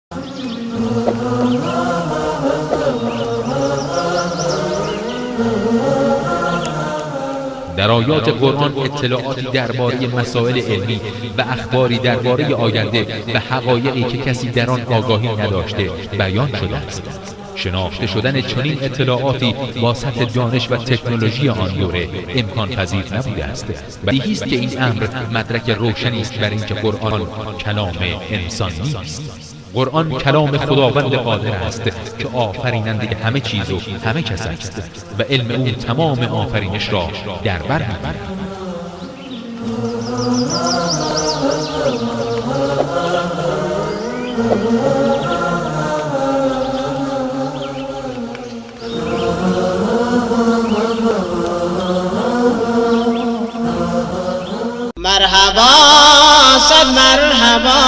در آیات قرآن اطلاعاتی درباره مسائل علمی و اخباری درباره آینده و حقایقی که کسی در آن آگاهی نداشته بیان شده است. شناخته شدن چنین اطلاعاتی با سطح دانش و تکنولوژی آن دوره امکان پذیر نبوده است. بدیهی است که این امر مدرک روشنی است بر اینکه قرآن کلام انسان نیست. قرآن کلام خداوند قادر است که آفریننده همه چیز و همه کس است و علم او تمام آفرینش را در بر می‌گیرد. مرحبا صد مرحبا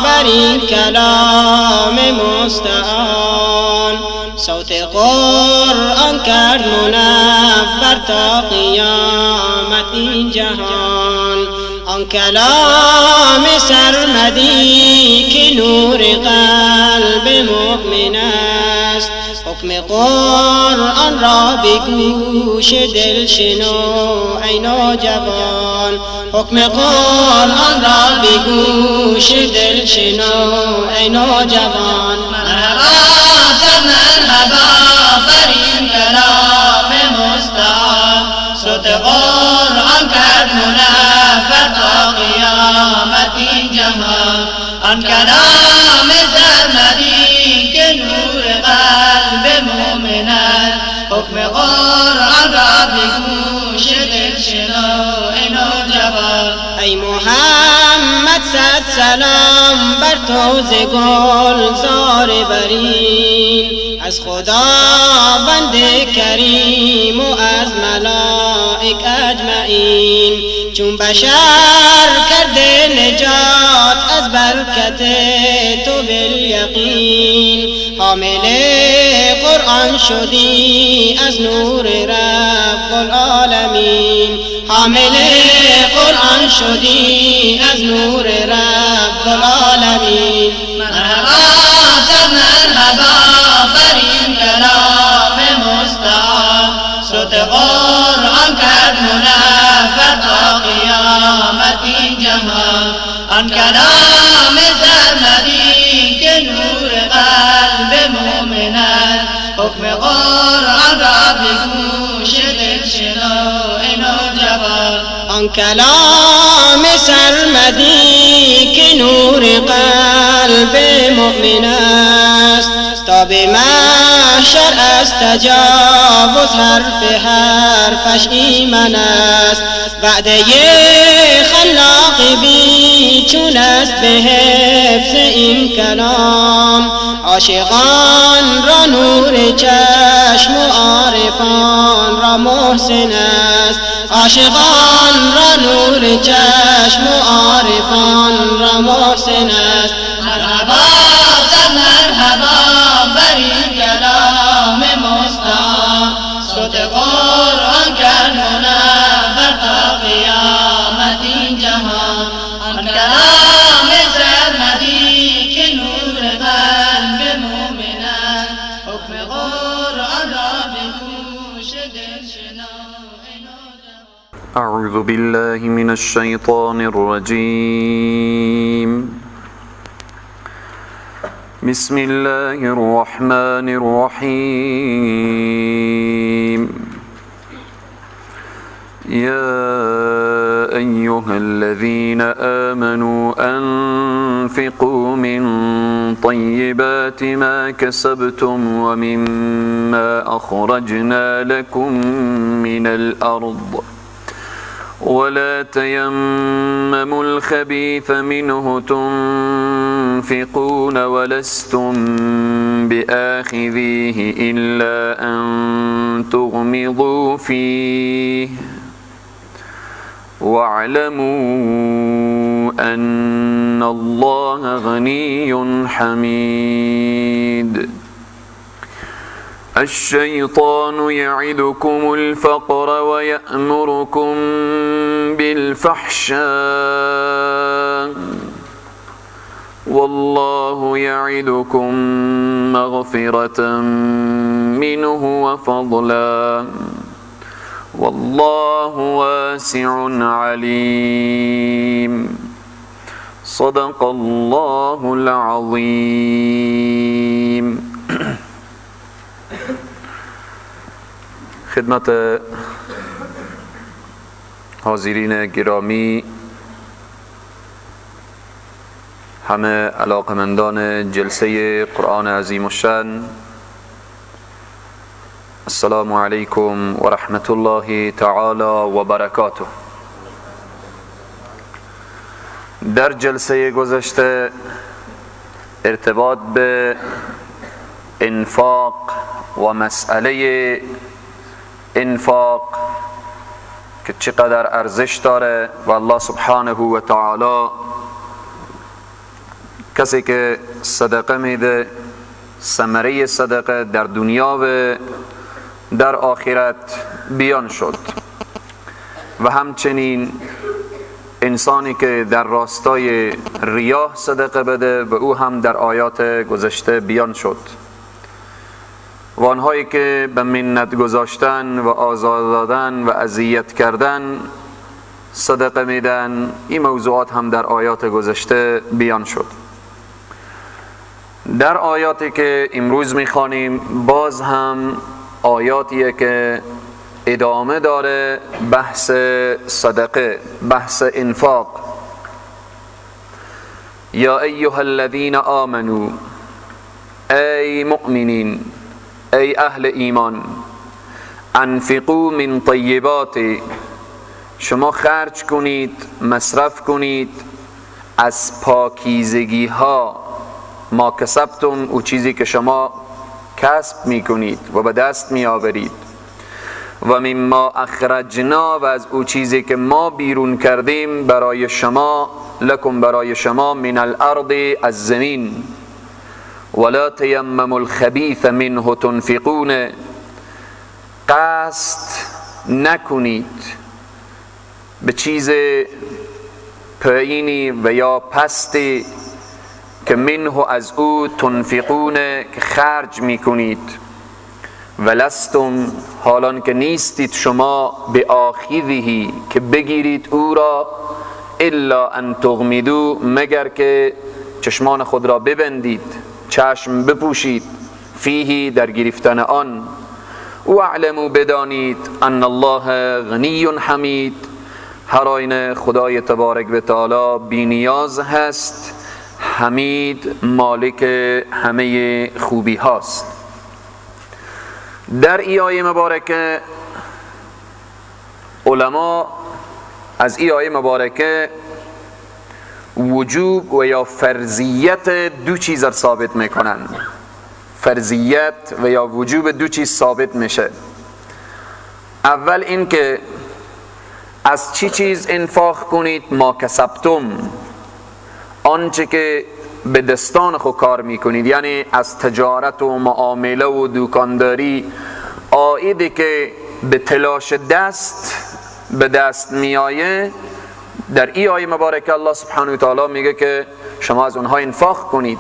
بر این کلام مستعان، صوت قرآن کرد منور تا قیامت این جهان. آن کلام سرمدی که نور قلب مؤمن است، حکم قرآن را به گوش دل شنو ای نوجوان. حکم قرآن را به گوش دل شنو ای نوجوان. مرحبا صد مرحبا بر این کلام مستعان، صوت قرآن کرد منور تا قیامت این جهان. آن کلام سرمدی که نور قلب مؤمن است، حکم قرآن را به گوش دل شنو ای نوجوان. ای محمد صد سلام بر تو ز گلزار برین، از خداوند کریم و از ملائک اجمعین. چون بشر کرده نجات از برکت تو بالیقین، حامل قرآن شدی از نور رب العالمین. حامل قرآن شدی از نور رب العالمین. مرحبا صد مرحبا بر این کلام مستعان، صوت قرآن کرد منور تا قیامت این جهان. آن کلام سرمدی که نور قلب مؤمن است، حکم قرآن را به گوش دل شنو ای نوجوان. آن کلام سرمدی که نور قلب مؤمن است، تا به محشر از تجاوز حرفش ایمن است. وعده خلاق بی چون است به حفظ این کلام، عاشقان را نور چشم و عارفان را محسن است. عاشقان را نور چشم و عارفان را محسن است. مرحبا صد مرحبا بر این کلام مستعان، صوت قرآن کرد منور تا قیامت این جهان. آن کلام سرمدی که نور قلب مؤمن است، حکم قرآن را به گوش دل شنو ای نوجوان. اعوذ بالله من الشیطان الرجیم. بسم الله الرحمن الرحیم. يا أيها الذين آمنوا أنفقوا من طيبات ما كسبتم ومما أخرجنا لكم من الأرض ولا تيمموا الخبيث منه تنفقون ولستم بآخذيه إلا أن تغمضوا فيه واعلموا أن الله غني حميد. الشيطان يعدكم الفقر ويأمركم بالفحشاء والله يعدكم مغفرة منه وفضلا والله واسع عليم صدق الله العظيم. خدمت حاضرین گرامی، همه علاقمندان جلسه قرآن عظیم الشان، السلام علیکم و رحمت الله تعالی و برکاته. در جلسه گذشته ارتباط به انفاق و مسئله انفاق که چقدر ارزش داره و الله سبحانه و تعالی کسی که صدقه میده ثمره صدقه در دنیا و در آخرت بیان شد، و همچنین انسانی که در راستای ریاه صدقه بده و او هم در آیات گذشته بیان شد، و آنهایی که به منت گذاشتن و آزار دادن و اذیت کردن صدقه میدن، این موضوعات هم در آیات گذشته بیان شد. در آیاتی که امروز میخوانیم باز هم آیاتیه که ادامه داره بحث صدقه، بحث انفاق. یا ایها الذین آمنوا، ای مؤمنین، ای اهل ایمان، انفقوا من طیبات، شما خرج کنید، مصرف کنید از پاکیزگی ها، ما کسبتم، او چیزی که شما کسب میکنید و به دست میآورید، و مما اخرجنا، و از او چیزی که ما بیرون کردیم برای شما، لکم برای شما، من الارض، از زمین، ولا تیمموا الخبیث منه تنفقون، قصد نکنید به چیز پایینی و یا پستی که منه از او، تنفقون که خرج میکنید، ولستم حالان که نیستید شما، به آخذه که بگیرید او را، الا ان تغمدو مگر که چشمان خود را ببندید، چشم بپوشید، فیه در گرفتن آن، و اعلموا بدانید ان الله غنی حمید، هر آینه خدای تبارک و تعالی بی نیاز هست، حمید مالک همه خوبی هاست. در ای آیه مبارکه علما از ای آیه مبارکه وجوب و یا فرضیت دو چیز را ثابت میکنن. فرضیت و یا وجوب دو چیز ثابت میشه. اول این که از چی چیز انفاق کنید؟ ما کسبتم، آنچه که به دستان خود کار میکنید، یعنی از تجارت و معامله و دکانداری، عایدی که به تلاش دست به دست میآیه، در این آیه مبارکه الله سبحانه و تعالی میگه که شما از اونها انفاق کنید.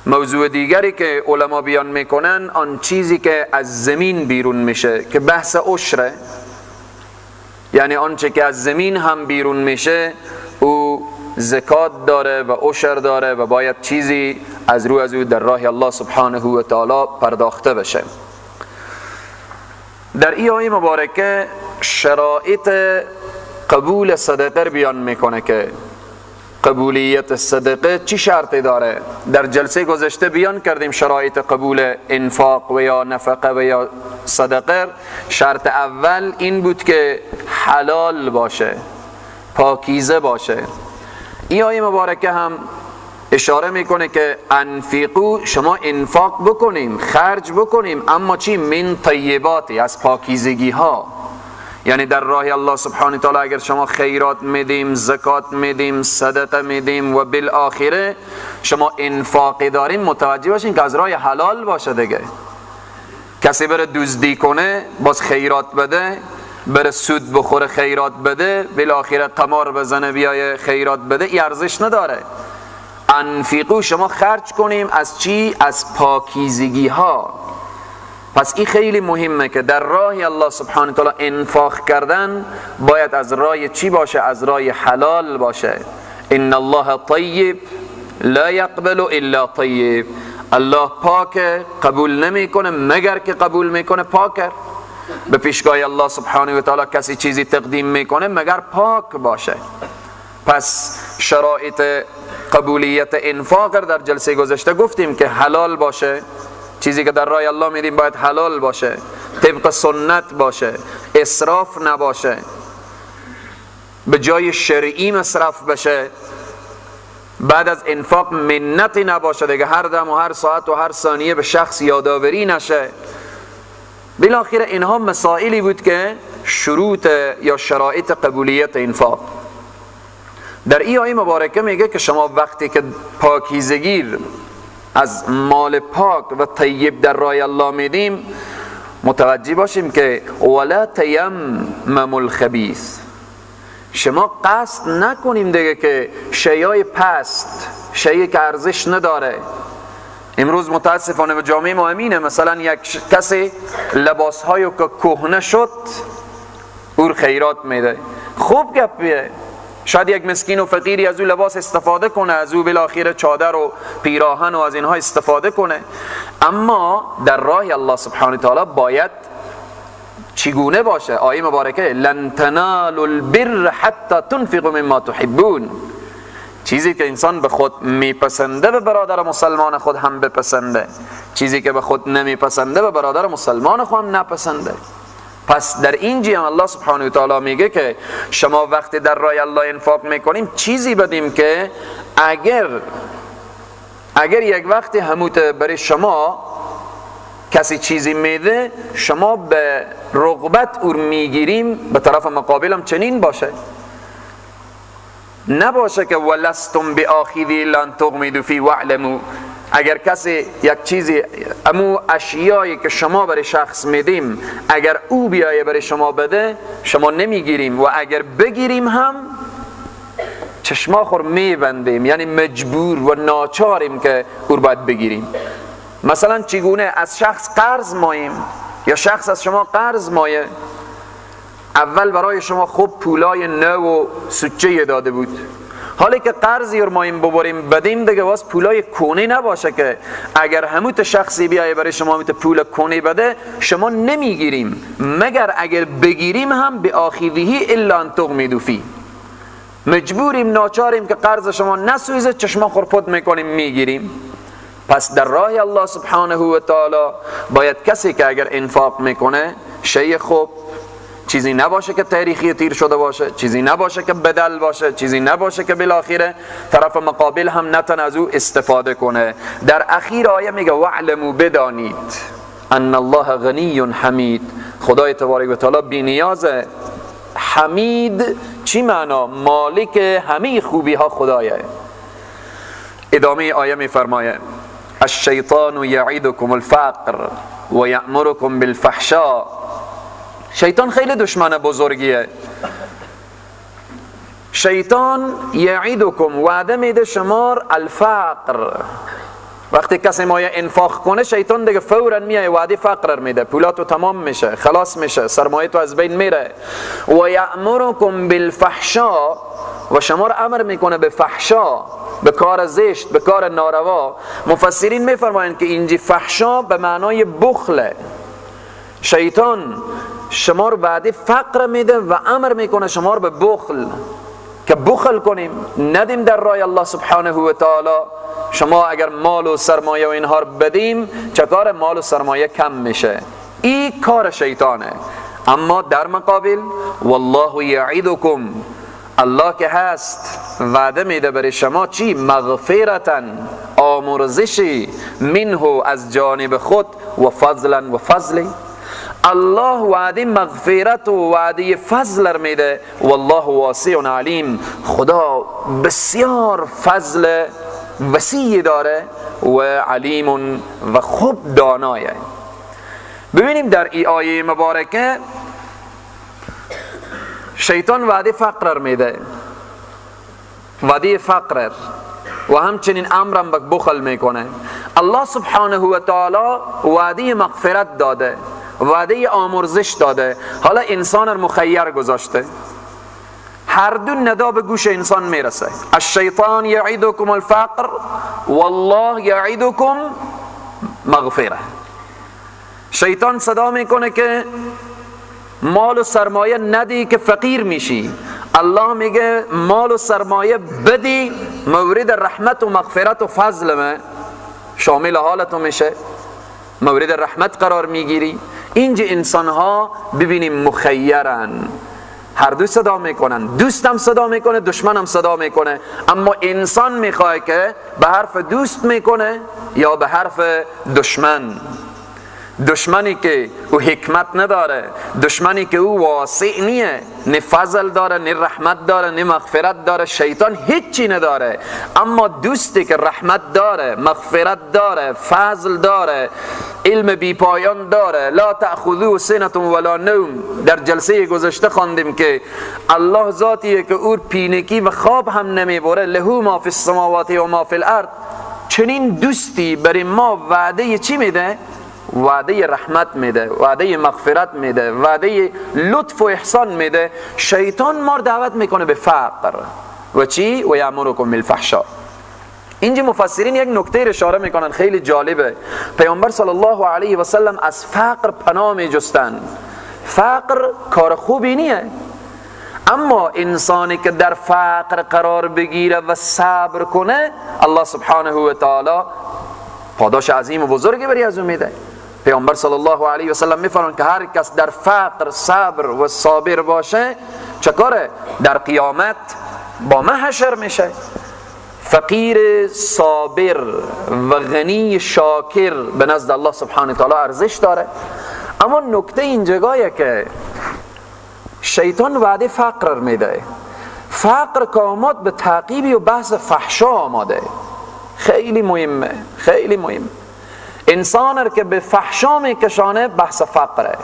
موضوع دیگری که علما بیان میکنن، آن چیزی که از زمین بیرون میشه که بحث عشره، یعنی آنچه که از زمین هم بیرون میشه او زکات داره و عشر داره و باید چیزی از او در راه الله سبحانه و تعالی پرداخته بشه. در این آیه مبارکه شرایط قبول صدقه بیان میکنه که قبولیت صدقه چی شرطی داره. در جلسه گذشته بیان کردیم شرایط قبول انفاق و یا نفقه و یا صدقه. شرط اول این بود که حلال باشه، پاکیزه باشه. این آیه مبارکه هم اشاره میکنه که انفقو، شما انفاق بکنیم، خرج بکنیم، اما چی؟ من طیباتی، از پاکیزگی ها. یعنی در راه الله سبحانه تعالی اگر شما خیرات میدیم، زکات میدیم، صدقه میدیم و بالآخره شما انفاق داریم، متوجه باشین که از راه حلال باشه دیگه. کسی بره دزدی کنه باز خیرات بده، بره سود بخوره خیرات بده، بالآخره قمار بزنه بیای خیرات بده، ای ارزش نداره. انفقوا شما خرج کنیم از چی؟ از پاکیزگی ها. پس این خیلی مهمه که در راه الله سبحانه و تعالی انفاق کردن باید از راه چی باشه؟ از راه حلال باشه. ان الله طیب لا یقبل الا طیب. الله پاکه، قبول نمیکنه مگر که قبول میکنه پاکه. به پیشگاه الله سبحانه و تعالی کسی چیزی تقدیم میکنه مگر پاک باشه. پس شرایط قبولیت انفاق در جلسه گذشته گفتیم که حلال باشه، چیزی که در راه الله میدیم باید حلال باشه، طبق سنت باشه، اسراف نباشه، به جای شرعی مصرف بشه، بعد از انفاق منتی نباشه دیگه، هر دم و هر ساعت و هر ثانیه به شخص یادآوری نشه. بالاخره اینها مسائلی بود که شروط یا شرایط قبولیت انفاق. در این آیه مبارکه میگه که شما وقتی که پاکیزگی از مال پاک و طیب در راه الله میدیم متوجه باشیم که ولا تیمموا الخبیث، شما قصد نکنیم دیگه که شیء پست، شیء که ارزش نداره. امروز متاسفانه به جامعه ما همینه، مثلا یک کسی لباسهایی که کهنه شد او خیرات میده، خوب گپیه، شاید یک مسکین و فقیری از او لباس استفاده کنه، از او بالاخره چادر و پیراهن و از اینها استفاده کنه. اما در راه الله سبحانه و تعالی باید چگونه باشه؟ آیه مبارکه لن تنالوا البر حتی تنفقوا مما تحبون، چیزی که انسان به خود میپسنده به برادر مسلمان خود هم بپسنده، چیزی که به خود نمیپسنده به برادر مسلمان خود هم نپسنده. پس در این جهت الله سبحانه و تعالی میگه که شما وقتی در راه الله انفاق میکنیم چیزی بدیم که اگر یک وقتی هموت برای شما کسی چیزی میده شما به رغبت او میگیریم، به طرف مقابلم چنین باشه، نباشه که ولستم بآخذی لن تغمدوا فی واعلموا. اگر کسی یک چیزی امو اشیایی که شما برای شخص میدیم اگر او بیایه برای شما بده شما نمیگیریم و اگر بگیریم هم چشماخور میبندیم، یعنی مجبور و ناچاریم که او باید بگیریم. مثلا چگونه از شخص قرض ماییم یا شخص از شما قرض مایه، اول برای شما خوب پولای نو و سوچه داده بود، حالی که قرضی رو ماییم ببریم بدیم دیگه واس پولای کونی نباشه که اگر هموت شخصی بیایه برای شما میت پول کونی بده شما نمیگیریم، مگر اگر بگیریم هم به آخذه الا ان تغمدوا فی، مجبوریم ناچاریم که قرض شما نسویزه چشما خورپد میکنیم میگیریم. پس در راه الله سبحانه و تعالی باید کسی که اگر انفاق میکنه شیء خوب، چیزی نباشه که تاریخی تیر شده باشه، چیزی نباشه که بدل باشه، چیزی نباشه که بالاخره طرف مقابل هم نتن از او استفاده کنه. در اخیر آیه میگه واعلموا، بدانید ان الله غنی حمید، خدای تبارک و تعالی بی نیازه. حمید چی معنا؟ مالک همه خوبی ها خدایه. ادامه آیه میفرمایه الشیطان یعیدکم الفقر و یأمرکم بالفحشاء. شیطان خیلی دشمن بزرگیه. شیطان یعیدکم، وعده میده شمار الفقر. وقتی کسی مایه انفاق کنه شیطان دیگه فوراً میایه وعده فقر میده، پولاتو تمام میشه، خلاص میشه، سرمایه تو از بین میره. و یأمرکم بالفحشاء، و شما رو امر میکنه به فحشا، به کار زشت، به کار ناروا. مفسرین میفرمایند که اینجا فحشا به معنای بخله. شیطان شما رو وعده فقر میده و امر میکنه شما رو به بخل، که بخل کنیم، ندیم در راه الله سبحانه و تعالی. شما اگر مال و سرمایه و اینها رو بدیم چه کار؟ مال و سرمایه کم میشه، این کار شیطانه. اما در مقابل والله یعیدکم، الله که هست وعده میده برای شما چی؟ مغفرتاً، آمرزشی، منه از جانب خود، و فضلا و فضلی. الله وعده مغفرت و وعده فضل میده. والله واسع علیم، خدا بسیار فضل وسیع داره و علیم و خوب دانایه. ببینیم در این آیه مبارکه شیطان وعده فقر میده، وعده فقر. و همچنین امرم به بخل میکنه. الله سبحانه و تعالی وعده مغفرت داده، وعده آمرزش داده، حالا انسان رو مخیر گذاشته. هر دو ندا به گوش انسان میرسه. الشیطان یعیدکم الفقر والله یعیدکم مغفره. شیطان صدا میکنه که مال و سرمایه ندی که فقیر میشی، الله میگه مال و سرمایه بدی مورد رحمت و مغفرت و فضل شامل حالتو میشه، مورد رحمت قرار میگیری. اینجا انسان ها ببینیم مخیرن، هر دو صدا میکنن، دوستم صدا میکنه دشمنم صدا میکنه، اما انسان میخواه که به حرف دوست میکنه یا به حرف دشمن. دشمنی که او حکمت نداره، دشمنی که او واسع نیه، نه فضل داره، نه رحمت داره، نه مغفرت داره، شیطان هیچی نداره. اما دوستی که رحمت داره، مغفرت داره، فضل داره، علم بی پایان داره، لا تأخذوه سنة ولا نوم، در جلسه گذشته خواندیم که الله ذاتیه که او پینکی و خواب هم نمیبره، له ما فی السماوات و ما فی الارض. چنین دوستی برای ما وعده چی میده؟ وعده رحمت میده، وعده مغفرت میده، وعده لطف و احسان میده. شیطان ما دعوت میکنه به فقر و چی؟ و یامرکم بالفحشاء. اینجا مفسرین یک نکته اشاره میکنن خیلی جالبه. پیامبر صلی الله علیه و سلم از فقر پناه میجستن. فقر کار خوبی نیه، اما انسانی که در فقر قرار بگیره و صبر کنه، الله سبحانه و تعالی پاداش عظیم و بزرگی بری از اون میده. پیامبر صلی الله علیه و سلم میفرمایند که هر کس در فقر صبر و صابر باشه چه کاره؟ در قیامت با محشر میشه. فقیر صابر و غنی شاکر به نزد الله سبحانه و تعالی ارزش داره. اما نکته این جگایه که شیطان وعده فقر میده. فقر که آمد به تعقیبی و بحث فحشا آمده. خیلی مهمه، خیلی مهم. انسان که به فحشا میکشانه بحث فقره،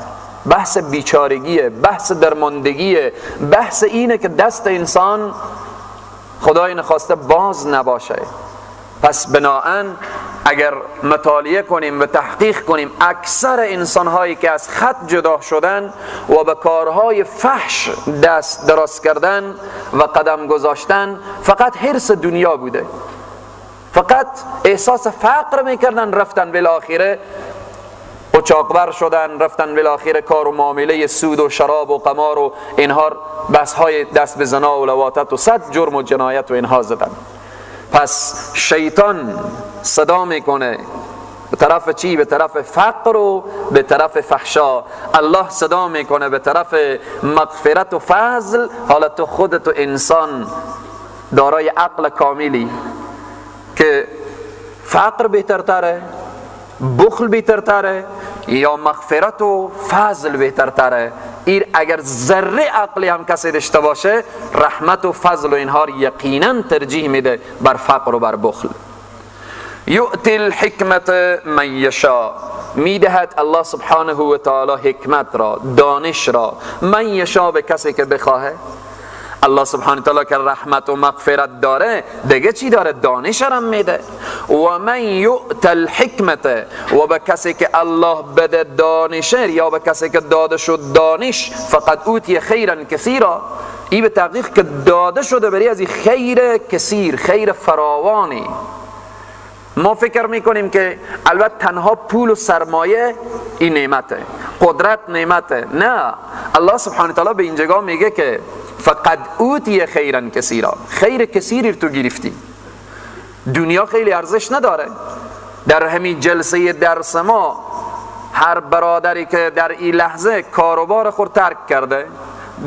بحث بیچارگیه، بحث درماندگیه، بحث اینه که دست انسان خدای نخواسته باز نباشه. پس بناهن اگر مطالعه کنیم و تحقیق کنیم، اکثر انسانهایی که از خط جدا شدن و به کارهای فحش دست دراز کردن و قدم گذاشتن فقط حرص دنیا بوده، فقط احساس فقر میکردن، رفتن بالاخره قاچاقبر شدن، رفتن بالاخره کار و معامله سود و شراب و قمار و اینها بس های دست به زنا و لواطت و صد جرم و جنایت و اینها زدن. پس شیطان صدا میکنه به طرف چی؟ به طرف فقر و به طرف فحشا. الله صدا میکنه به طرف مغفرت و فضل. حالا تو خودت و انسان دارای عقل کاملی که فقر بهترتره، بخل بهترتره یا مغفرت و فضل بهترتره؟ این اگر ذره عقلی هم کسی داشته باشه، رحمت و فضل و اینها یقینا ترجیح میده بر فقر و بر بخل. یؤتی الحکمت من یشاء، میدهد الله سبحانه و تعالی حکمت را، دانش را، من یشاء به کسی که بخواهه. الله سبحانه و تعالی که رحمت و مغفرت داره دیگه چی داره؟ دانش را میده. و من یؤت الحکمت، و به کسی که الله بده دانش یا به کسی که داده شد دانش، فقط اوتی خیرا کثیرا، این به تحقیق که داده شده برای از خیر کثیر، خیر فراوانی. ما فکر میکنیم که البته تنها پول و سرمایه این نعمته، قدرت نعمته. نه، الله سبحانه و تعالی به این جگاه میگه که فقط اوتی خیرا کثیرا، خیر کثیری تو گرفتی. دنیا خیلی ارزش نداره. در همین جلسه درس ما هر برادری که در این لحظه کاروبار خود ترک کرده،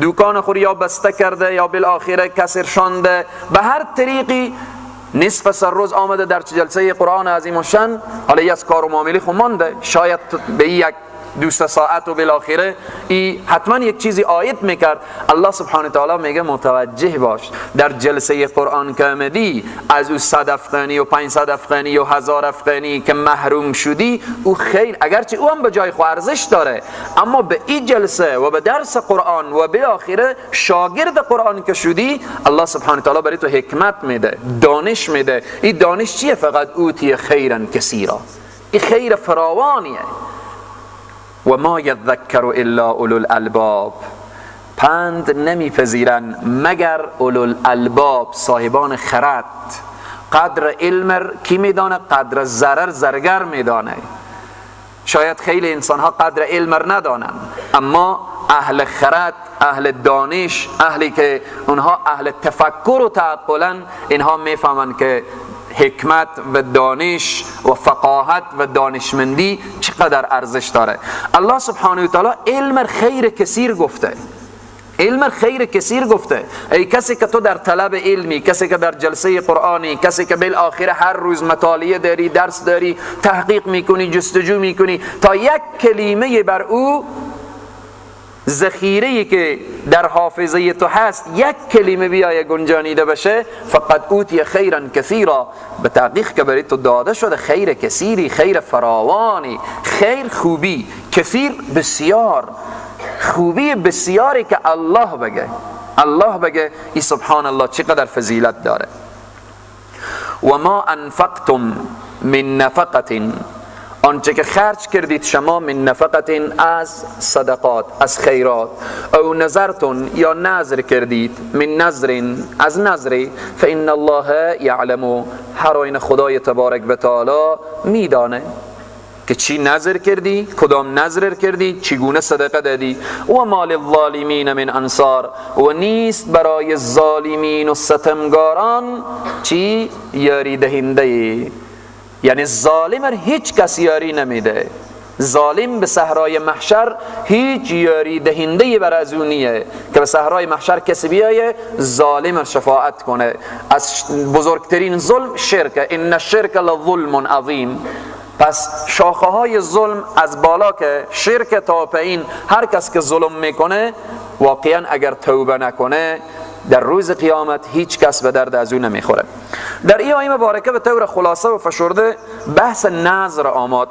دکان خود یا بسته کرده یا بالاخره کسر شانده، به هر طریقی نصف سر روز آمده در جلسه قرآن عظیم و شن، حالا از کار و معامله خود مانده، شاید به یک دوست ساعت و بالاخره ای حتما یک چیزی آید میکرد. الله سبحانه تعالی میگه متوجه باش در جلسه قرآن که آمدی از او 100 افغانی و 500 افغانی و 1000 افغانی که محروم شدی، او خیر، اگرچه او هم به جای خود ارزش داره، اما به این جلسه و به درس قرآن و بالاخره شاگرد قرآن که شدی، الله سبحانه تعالی برای تو حکمت میده، دانش میده. این دانش چیه؟ فقط اوتی خیرا کثیرا، این خیر فراوانیه. و ما یذکر الا اولو الالباب، پند نمیپذیرن مگر اولو الالباب، صاحبان خرد. قدر علم کی میدانه؟ قدر ضرر زرگر میدانه. شاید خیلی انسان ها قدر علم ندانن، اما اهل خرد، اهل دانش، اهلی که اونها اهل تفکر و تعقلن، اینها میفهمن که حکمت و دانش و فقاهت و دانشمندی چقدر ارزش داره. الله سبحانه و تعالی علم خیر کثیر گفته، علم خیر کثیر گفته. ای کسی که تو در طلب علمی، کسی که در جلسه قرآنی، کسی که بالاخره هر روز مطالعه داری، درس داری، تحقیق میکنی، جستجو میکنی تا یک کلمه بر او ذخیره‌ای که در حافظه تو هست یک کلمه بیای گنجانیده بشه، فقط اوتی خیرا کثیرا، به تحقیق که برای تو داده شده خیر کثیری، خیر فراوانی. خیر خوبی، کثیر بسیار، خوبی بسیاری که الله بگه ای سبحان الله چقدر فضیلت داره. و ما انفقتم من نفقه، آنچه که خرج کردید شما، من نفقتین، از صدقات، از خیرات، او نظرتون یا نظر کردید، من نظرین، از نظری، فإن الله یعلم، هر آینه خدای تبارک و تعالی میدانه که چی نظر کردی، کدام نظر کردی، چگونه صدقه دادی. و مال الظالمین من انصار، و نیست برای ظالمین و ستمگاران چی؟ یاری دهنده. یعنی ظالم هیچ کس یاری نمیده. ظالم به صحرای محشر هیچ یاری دهنده بر از اون نیه که به صحرای محشر کسی بیایه ظالم شفاعت کنه. از بزرگترین ظلم شرک، ان الشرک لظلم عظیم. پس شاخه های ظلم از بالا که شرک تا پایین، هر کس که ظلم میکنه واقعا اگر توبه نکنه در روز قیامت هیچ کس به درد از اون نمیخوره. در این آیه مبارکه به طور خلاصه و فشرده بحث نذر آمد.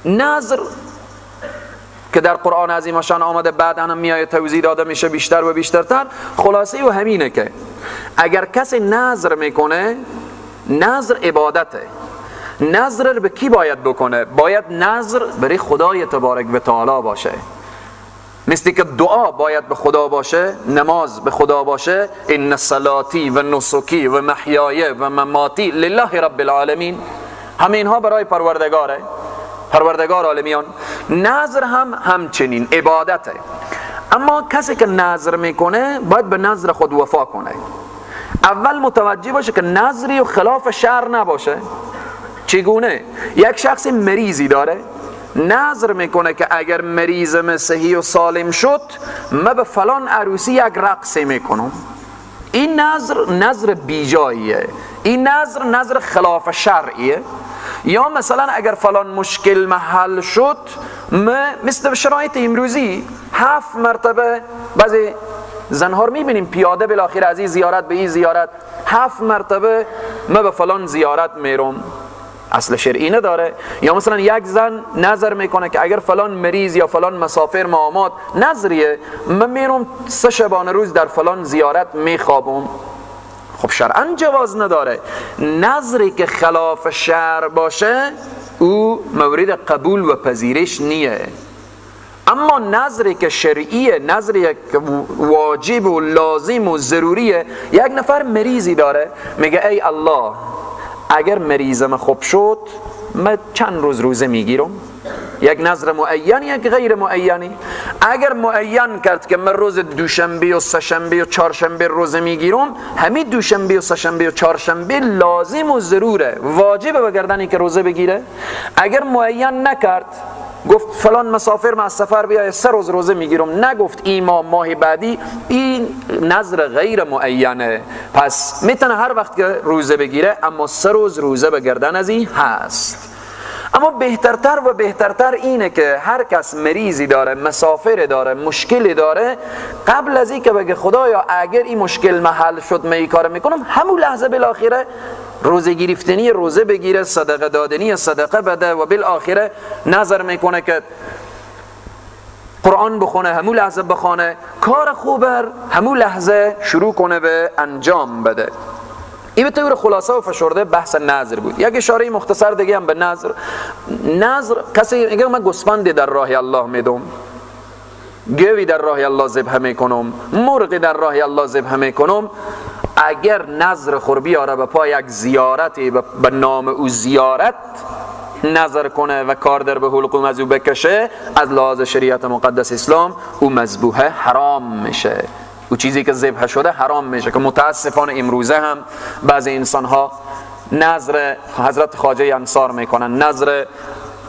نذر که در قرآن عظیم شان آمده، بعد هم میایه توضیح داده میشه بیشتر و بیشترتر. خلاصه و همینه که اگر کسی نذر میکنه، نذر عبادته. نذر به کی باید بکنه؟ باید نذر برای خدای تبارک و تعالی باشه. مثل که دعا باید به خدا باشه، نماز به خدا باشه، ان صلاتی و نسکی و محیای و مماتی لله رب العالمین، همه اینها برای پروردگار عالمیان. نذر هم همچنین عبادته. اما کسی که نذر میکنه باید به نذر خود وفا کنه. اول متوجه باشه که نذری و خلاف شرع نباشه. چگونه؟ یک شخص مریضی داره، نذر میکنه که اگر مریضم صحیح و سالم شد من به فلان عروسی یک رقص میکنم. این نذر بیجاییه، این نذر خلاف شرعیه. یا مثلا اگر فلان مشکل محل شد، مثل شرایط امروزی 7 مرتبه بعضی زنها رو میبینیم پیاده بالاخره از این زیارت به این زیارت، 7 مرتبه من به فلان زیارت میرم، اصل شرعی نداره. یا مثلا یک زن نظر میکنه که اگر فلان مریض یا فلان مسافر آمد، نظریه من میرم 3 شبانه روز در فلان زیارت میخوابم. خب شرعاً جواز نداره. نظری که خلاف شرع باشه او مورد قبول و پذیرش نیه. اما نظری که شرعیه، نظری که واجب و لازم و ضروریه، یک نفر مریضی داره میگه ای الله اگر مریضم خوب شد من چند روز روزه میگیرم. یک نظر معین، یک غیر معینی. اگر معین کرد که من روز دوشنبه و سه‌شنبه و چهارشنبه روزه میگیرم، همین دوشنبه و سه‌شنبه و چهارشنبه لازم و ضروره، واجبه به گردنی که روزه بگیره. اگر معین نکرد، گفت فلان مسافر من از سفر بیای 3 روز روزه میگیرم، نگفت این ماه بعدی، این نظر غیر معینه. پس میتونه هر وقت که روزه بگیره، اما 3 روز روزه به گردن از این هست. اما بهترتر و بهترتر اینه که هر کس مریضی داره، مسافر داره، مشکلی داره، قبل از این که بگه خدایا اگر این مشکل محل شد من این کار میکنم، همون لحظه بالاخره روزه گرفتنی روزه بگیره، صدقه دادنی صدقه بده و بالاخره نظر میکنه که قرآن بخونه، همون لحظه بخونه، کار خوبه همون لحظه شروع کنه به انجام بده. این به طور خلاصه و فشرده بحث نذر بود. یک اشاره مختصر دیگه هم به نذر. نذر کسی میگه من گوسفندی در راه الله میدم، گوی در راه الله ذبح میکنم، مرغی در راه الله ذبح میکنم، اگر نذر خور بیاره به پای یک زیارتی به نام او زیارت نظر کنه و کار در به حلقوم از او بکشه، از لحاظ شریعت مقدس اسلام او مذبوحه حرام میشه، او چیزی که ذبح شده حرام میشه. که متاسفانه امروزه هم بعضی انسان ها نظر حضرت خواجه انصار میکنن، نظر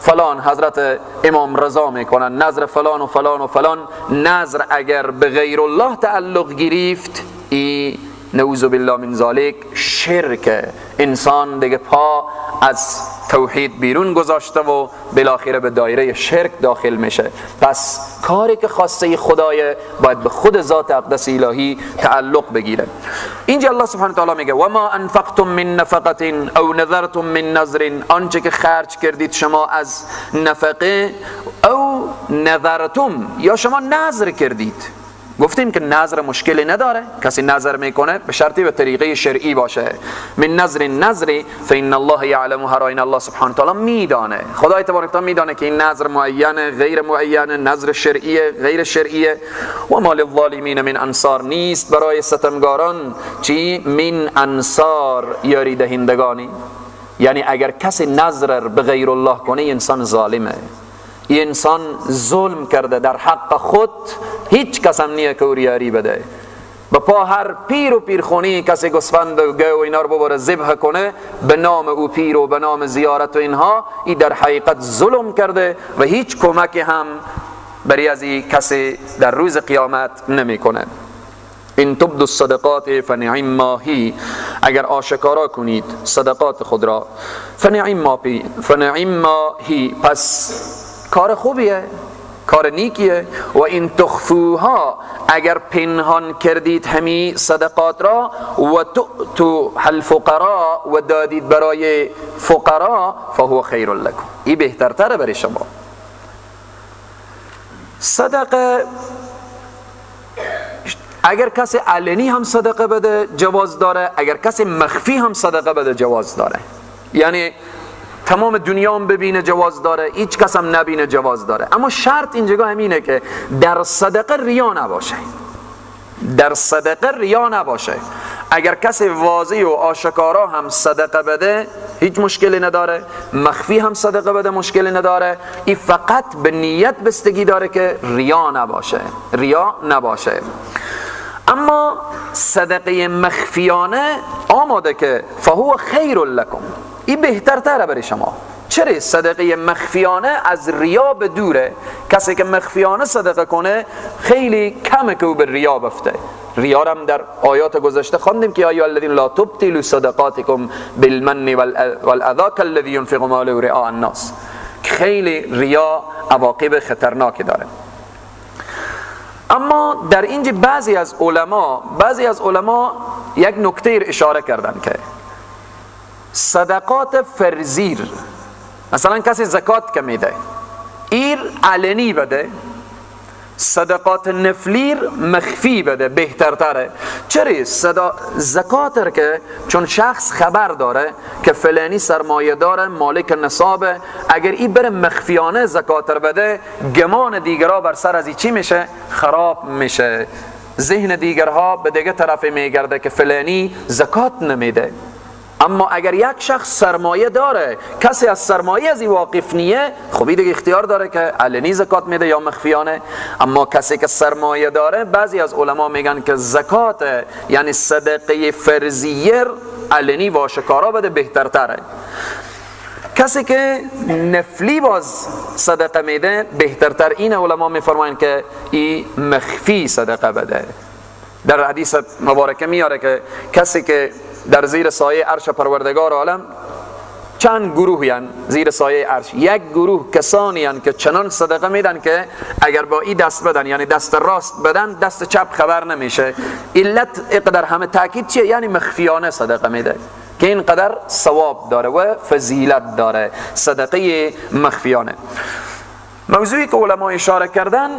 فلان حضرت امام رضا میکنن، نظر فلان و فلان و فلان. نظر اگر به غیر الله تعلق گرفت، ای نعوذ بالله من ذالک شرک، انسان دیگه پا از توحید بیرون گذاشته و بالاخره به دایره شرک داخل میشه. پس کاری که خواسته خدای باید به خود ذات اقدس الهی تعلق بگیره. اینجا الله سبحانه و تعالی میگه و ما انفقتم من نفقه او نذرتم من نذر، آنچه که خرج کردید شما از نفقه او نذرتم یا شما نذر کردید. گفتیم که نظر مشکلی نداره، کسی نظر میکنه به شرطی به طریقه شرعی باشه. من نظر نظری فإن الله یعلمها، را این الله سبحانه و تعالی میدانه، خدای تبارک و تعالی میدانه که این نظر معینه غیر معینه، نظر شرعیه غیر شرعیه. و ما للظالمین من انصار، نیست برای ستمگاران چی؟ من انصار، یاری دهندگانی. یعنی اگر کسی نظر به غیر الله کنه انسان ظالمه، این انسان ظلم کرده در حق خود، هیچ کس هم نیه که او یاری بده. با پا هر پیر و پیرخونی کسی گوسفند و گو و اینا رو ببره ذبح کنه به نام او پیر و به نام زیارت و اینها، این در حقیقت ظلم کرده و هیچ کمکی هم برای از این کسی در روز قیامت نمی کنه. این تبدو الصدقات فنعم ما هی، اگر آشکارا کنید صدقات خود را، فنعم ما هی، پس کار خوبیه، کار نیکیه. و این تخفوها، اگر پنهان کردید همی صدقات را، و تؤتوا الفقراء، و دادید برای فقرا، فهو خیر لکم، این بهترتره برای شما. صدقه اگر کسی علنی هم صدقه بده جواز داره، اگر کسی مخفی هم صدقه بده جواز داره. یعنی تمام دنیا هم ببینه جواز داره، هیچ کس هم نبینه جواز داره. اما شرط اینجا همینه که در صدقه ریا نباشه، در صدقه ریا نباشه. اگر کسی واضح و آشکارا هم صدقه بده هیچ مشکلی نداره، مخفی هم صدقه بده مشکلی نداره. این فقط به نیت بستگی داره که ریا نباشه. اما صدقه مخفیانه آماده که فهو خیر لکم، این بهترتره برای شما. چرا؟ صدقه مخفیانه از ریا به دوره. کسی که مخفیانه صدقه کنه خیلی کمه که او به ریا بفته. ریا هم در آیات گذشته خواندیم که یا الذین لا تبطلوا صدقاتکم بالمن والاذی کالذی ينفق ماله رئاء الناس. خیلی ریا عواقب خطرناکی داره. اما در اینجا بعضی از علما یک نکته اشاره کردن که صدقات فرضی، مثلا کسی زکات که میده ایر علنی بده، صدقات نفلی مخفی بده بهترتره. چرا؟ زکات که چون شخص خبر داره که فلانی سرمایه داره مالک نصابه، اگر این بره مخفیانه زکات بده، گمان دیگرها بر سر از این چی میشه؟ خراب میشه. ذهن دیگرها به دیگه طرف میگرده که فلانی زکات نمیده. اما اگر یک شخص سرمایه داره، کسی از سرمایه از این واقف نیه، خب این دیگه اختیار داره که علنی زکات میده یا مخفیانه. اما کسی که سرمایه داره، بعضی از علما میگن که زکات یعنی صدقه فرضیه علنی و آشکارا بده بهترتره. کسی که نفلی باز صدقه میده بهترتر اینه. علما میفرمایند که این مخفی صدقه بده. در حدیث مبارکه میاره که کسی که در زیر سایه عرش پروردگار عالم چند گروه یان زیر سایه عرش. یک گروه کسانی یان که چنان صدقه میدن که اگر با این دست بدن، یعنی دست راست بدن، دست چپ خبر نمیشه. علت اقدر همه تاکید چیه؟ یعنی مخفیانه صدقه میده که اینقدر ثواب داره و فضیلت داره، صدقه مخفیانه. موضوعی که علما اشاره کردن،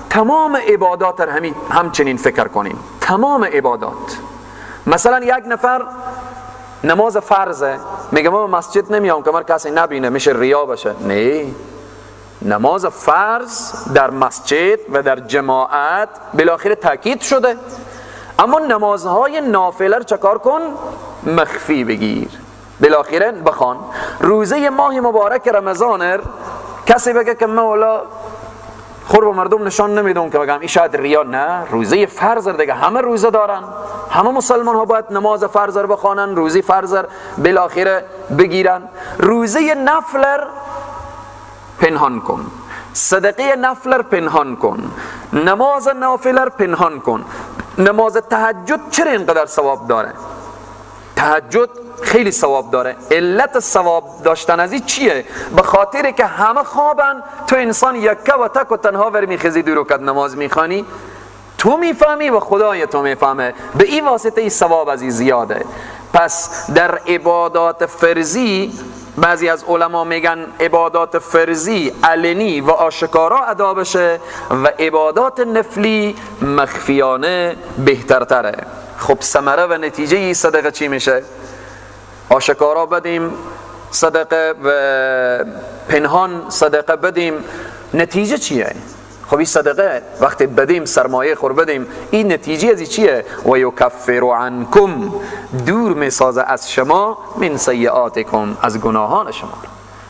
تمام عبادات همچنین فکر کنیم. تمام عبادات، مثلا یک نفر نماز فرضه، میگه من مسجد نمیام که من کسی نبینه، میشه ریا بشه. نه، نماز فرض در مسجد و در جماعت بالاخره تاکید شده، اما نمازهای نافله رو چکار کن؟ مخفی بگیر، بالاخره بخوان. روزه ماه مبارک رمضان کسی بگه که من والا خور به مردم نشان نمیدم که بگم این شاید ریا، نه، روزه فرض دیگه همه روزه دارن، همه مسلمان ها باید نماز فرض رو بخوانن، روزه فرض رو بالاخره بگیرن. روزه نفل پنهان کن، صدقه نفل پنهان کن، نماز نافله پنهان کن. نماز تهجد چرا اینقدر ثواب داره؟ تهجد خیلی ثواب داره. علت ثواب داشتن از این چیه؟ به خاطر که همه خوابن، تو انسان یکه و تک و تنها ور میخیزی 2 رکعت نماز میخوانی، تو میفهمی و خدای تو میفهمه، به این واسطه این ثواب از این زیاده. پس در عبادات فرضی بعضی از علما میگن عبادات فرضی علنی و آشکارا ادا بشه و عبادات نفلی مخفیانه بهترتره. خب ثمره و نتیجه این صدقه چی میشه؟ آشکارا بدیم صدقه و پنهان صدقه بدیم، نتیجه چیه؟ خب این صدقه وقتی بدیم، سرمایه خور بدیم، این نتیجه از چیه؟ و یکفر عنکم، دور میسازه از شما، من سیئاتکم، از گناهان شما.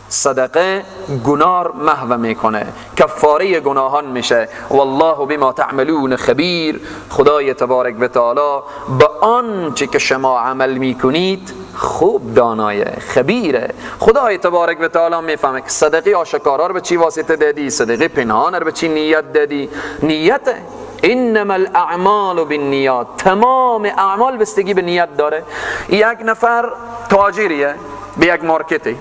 صدقه گناه محو میکنه، کفاره گناهان میشه. والله بما تعملون خبیر، خدای تبارک و تعالی به آنچه که شما عمل میکنید خوب دانایه، خبیره. خدای تبارک و تعالی میفهمه که صدقه آشکارا رو به چی واسطه دادی، صدقه پنهان رو به چی نیت دادی. نیته، انما الاعمال بالنیات، تمام اعمال بستگی به نیت داره. یک نفر تاجریه به یک مارکتی،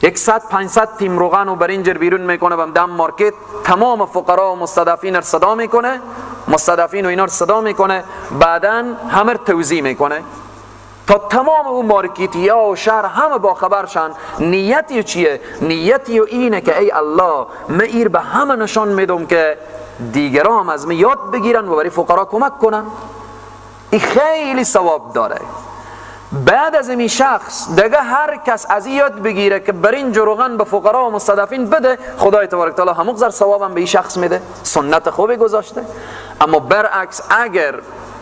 100-500 تیم روغن و برنج بیرون میکنه و دم مارکت، تمام فقرا و مستضعفین رو صدا میکنه، مستضعفین و اینا رو صدا میکنه، بعداً همه رو توزیع میکنه تا تمام اون مارکتی ها و شهر همه با خبرشن. نیتی چیه؟ نیتی اینه که ای الله، من ایر به همه نشان میدم که دیگران هم از من یاد بگیرن و برای فقرا کمک کنن. این خیلی ثواب داره. بعد از این شخص دیگه هر کس از این یاد بگیره که برنج و روغن به فقرا و مستضعفین بده، خدای تبارک تعالی همونقدر ثوابم به این شخص میده. سنت خوبی گذاشته. اما برعکس اگر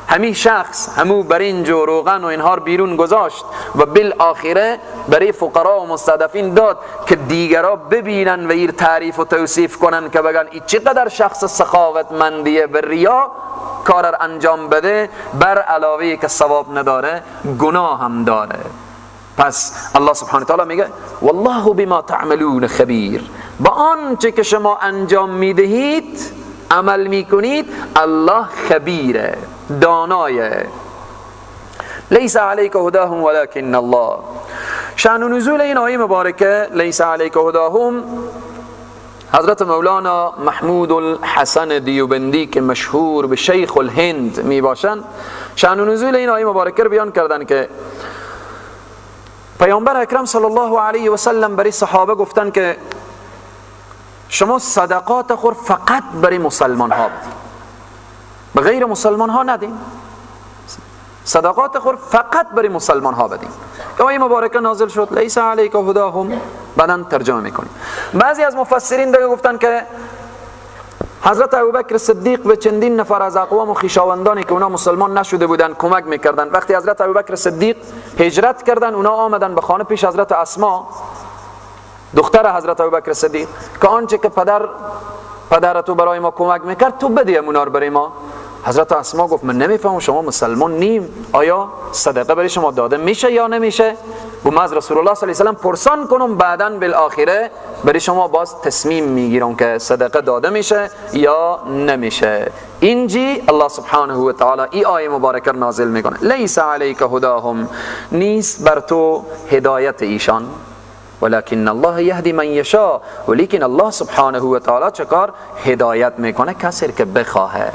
همین شخص همو برنج و روغن و اینها بیرون گذاشت و بالاخره برای فقرا و مستضعفین داد که دیگرا ببینن و این تعریف و توصیف کنن که بگن این چقدر شخص سخاوتمندیه، به ریا کار انجام بده، بر علاوه که ثواب نداره گناه هم داره. پس الله سبحانه تعالی میگه والله بما تعملون خبیر، با آنچه که شما انجام میدهید، عمل میکنید، الله خبیره، دانایه. لیس علیک هداهم ولکن الله. شأن نزول این آیه مبارکه لیس علیک هداهم، حضرت مولانا محمود الحسن دیوبندی که مشهور به شیخ الهند می باشند، شأن نزول این آیه مبارکه رو بیان کردن که پیامبر اکرم صلی الله علیه و سلم برای صحابه گفتن که شما صدقات خود فقط برای مسلمان ها بدین، به غیر مسلمان ها ندین. صدقات خود فقط برای مسلمان ها بدین. آیه مبارکه نازل شد لیس علیک هداهم، بعداً ترجمه میکنیم. بعضی از مفسرین دیگه گفتن که حضرت ابوبکر صدیق به چندین نفر از اقوام و خویشاوندانی که اونا مسلمان نشده بودن کمک میکردن. وقتی حضرت ابوبکر صدیق هجرت کردن، اونا آمدن به خانه پیش حضرت اسما دختر حضرت ابوبکر صدیق که آنچه که پدر تو برای ما کمک میکرد تو بده اونا رو برای ما. حضرت اسما گفت من نمیفهمم شما مسلمان نیم، آیا صدقه برای شما داده میشه یا نمیشه؟ و من از رسول الله صلی الله علیه و سلم پرسان کنم، بعداً بالاخره برای شما باز تصمیم میگیرم که صدقه داده میشه یا نمیشه. اینجی الله سبحانه و تعالی این آیه مبارکه نازل میکنه، لیس علیک هداهم، نیست بر تو هدایت ایشان، ولكن الله یهدی من یشاء، ولیکن الله سبحانه و تعالی چکار هدایت میکنه کسی که بخواهه.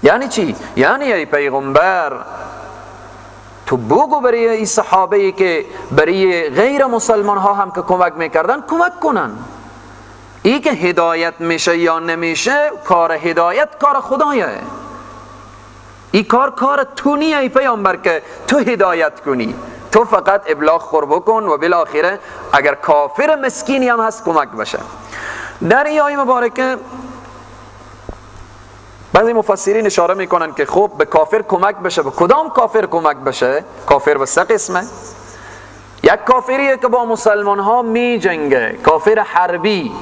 یعنی چی؟ یعنی ای پیغمبر تو بگو برای این صحابه ای که برای غیر مسلمان ها هم که کمک میکردن کمک کنن. ای که هدایت میشه یا نمیشه، کار هدایت کار خدایه، این کار تو نیه ای پیامبر که تو هدایت کنی، تو فقط ابلاغ خور بکن و بالاخره اگر کافر مسکینی هم هست کمک بشه. در این آیه مبارکه بعضی مفسرین اشاره میکنن که خب به کافر کمک بشه، به کدام کافر کمک بشه؟ کافر به سه قسمه. یک کافریه که با مسلمان ها می جنگه، کافر حربی.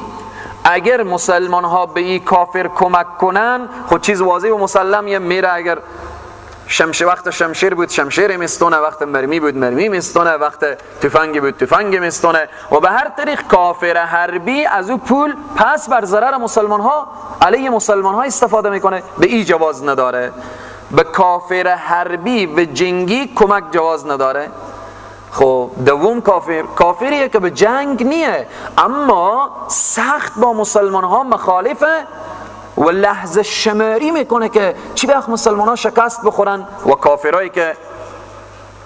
اگر مسلمان ها به این کافر کمک کنن، خود چیز واضح و مسلمیه، میره اگر وقت شمشیر بود شمشیر میستونه، وقت مرمی بود مرمی میستونه، وقت تفنگ بود تفنگ میستونه، و به هر طریق کافر حربی از او پول پس بر ضرر مسلمان ها علیه مسلمان ها استفاده میکنه، به این جواز نداره. به کافر حربی به جنگی کمک جواز نداره. خب دوم کافریه که به جنگ نیه اما سخت با مسلمان ها مخالفه و لحظه شماری میکنه که چی وقت مسلمان ها شکست بخورن و کافرایی که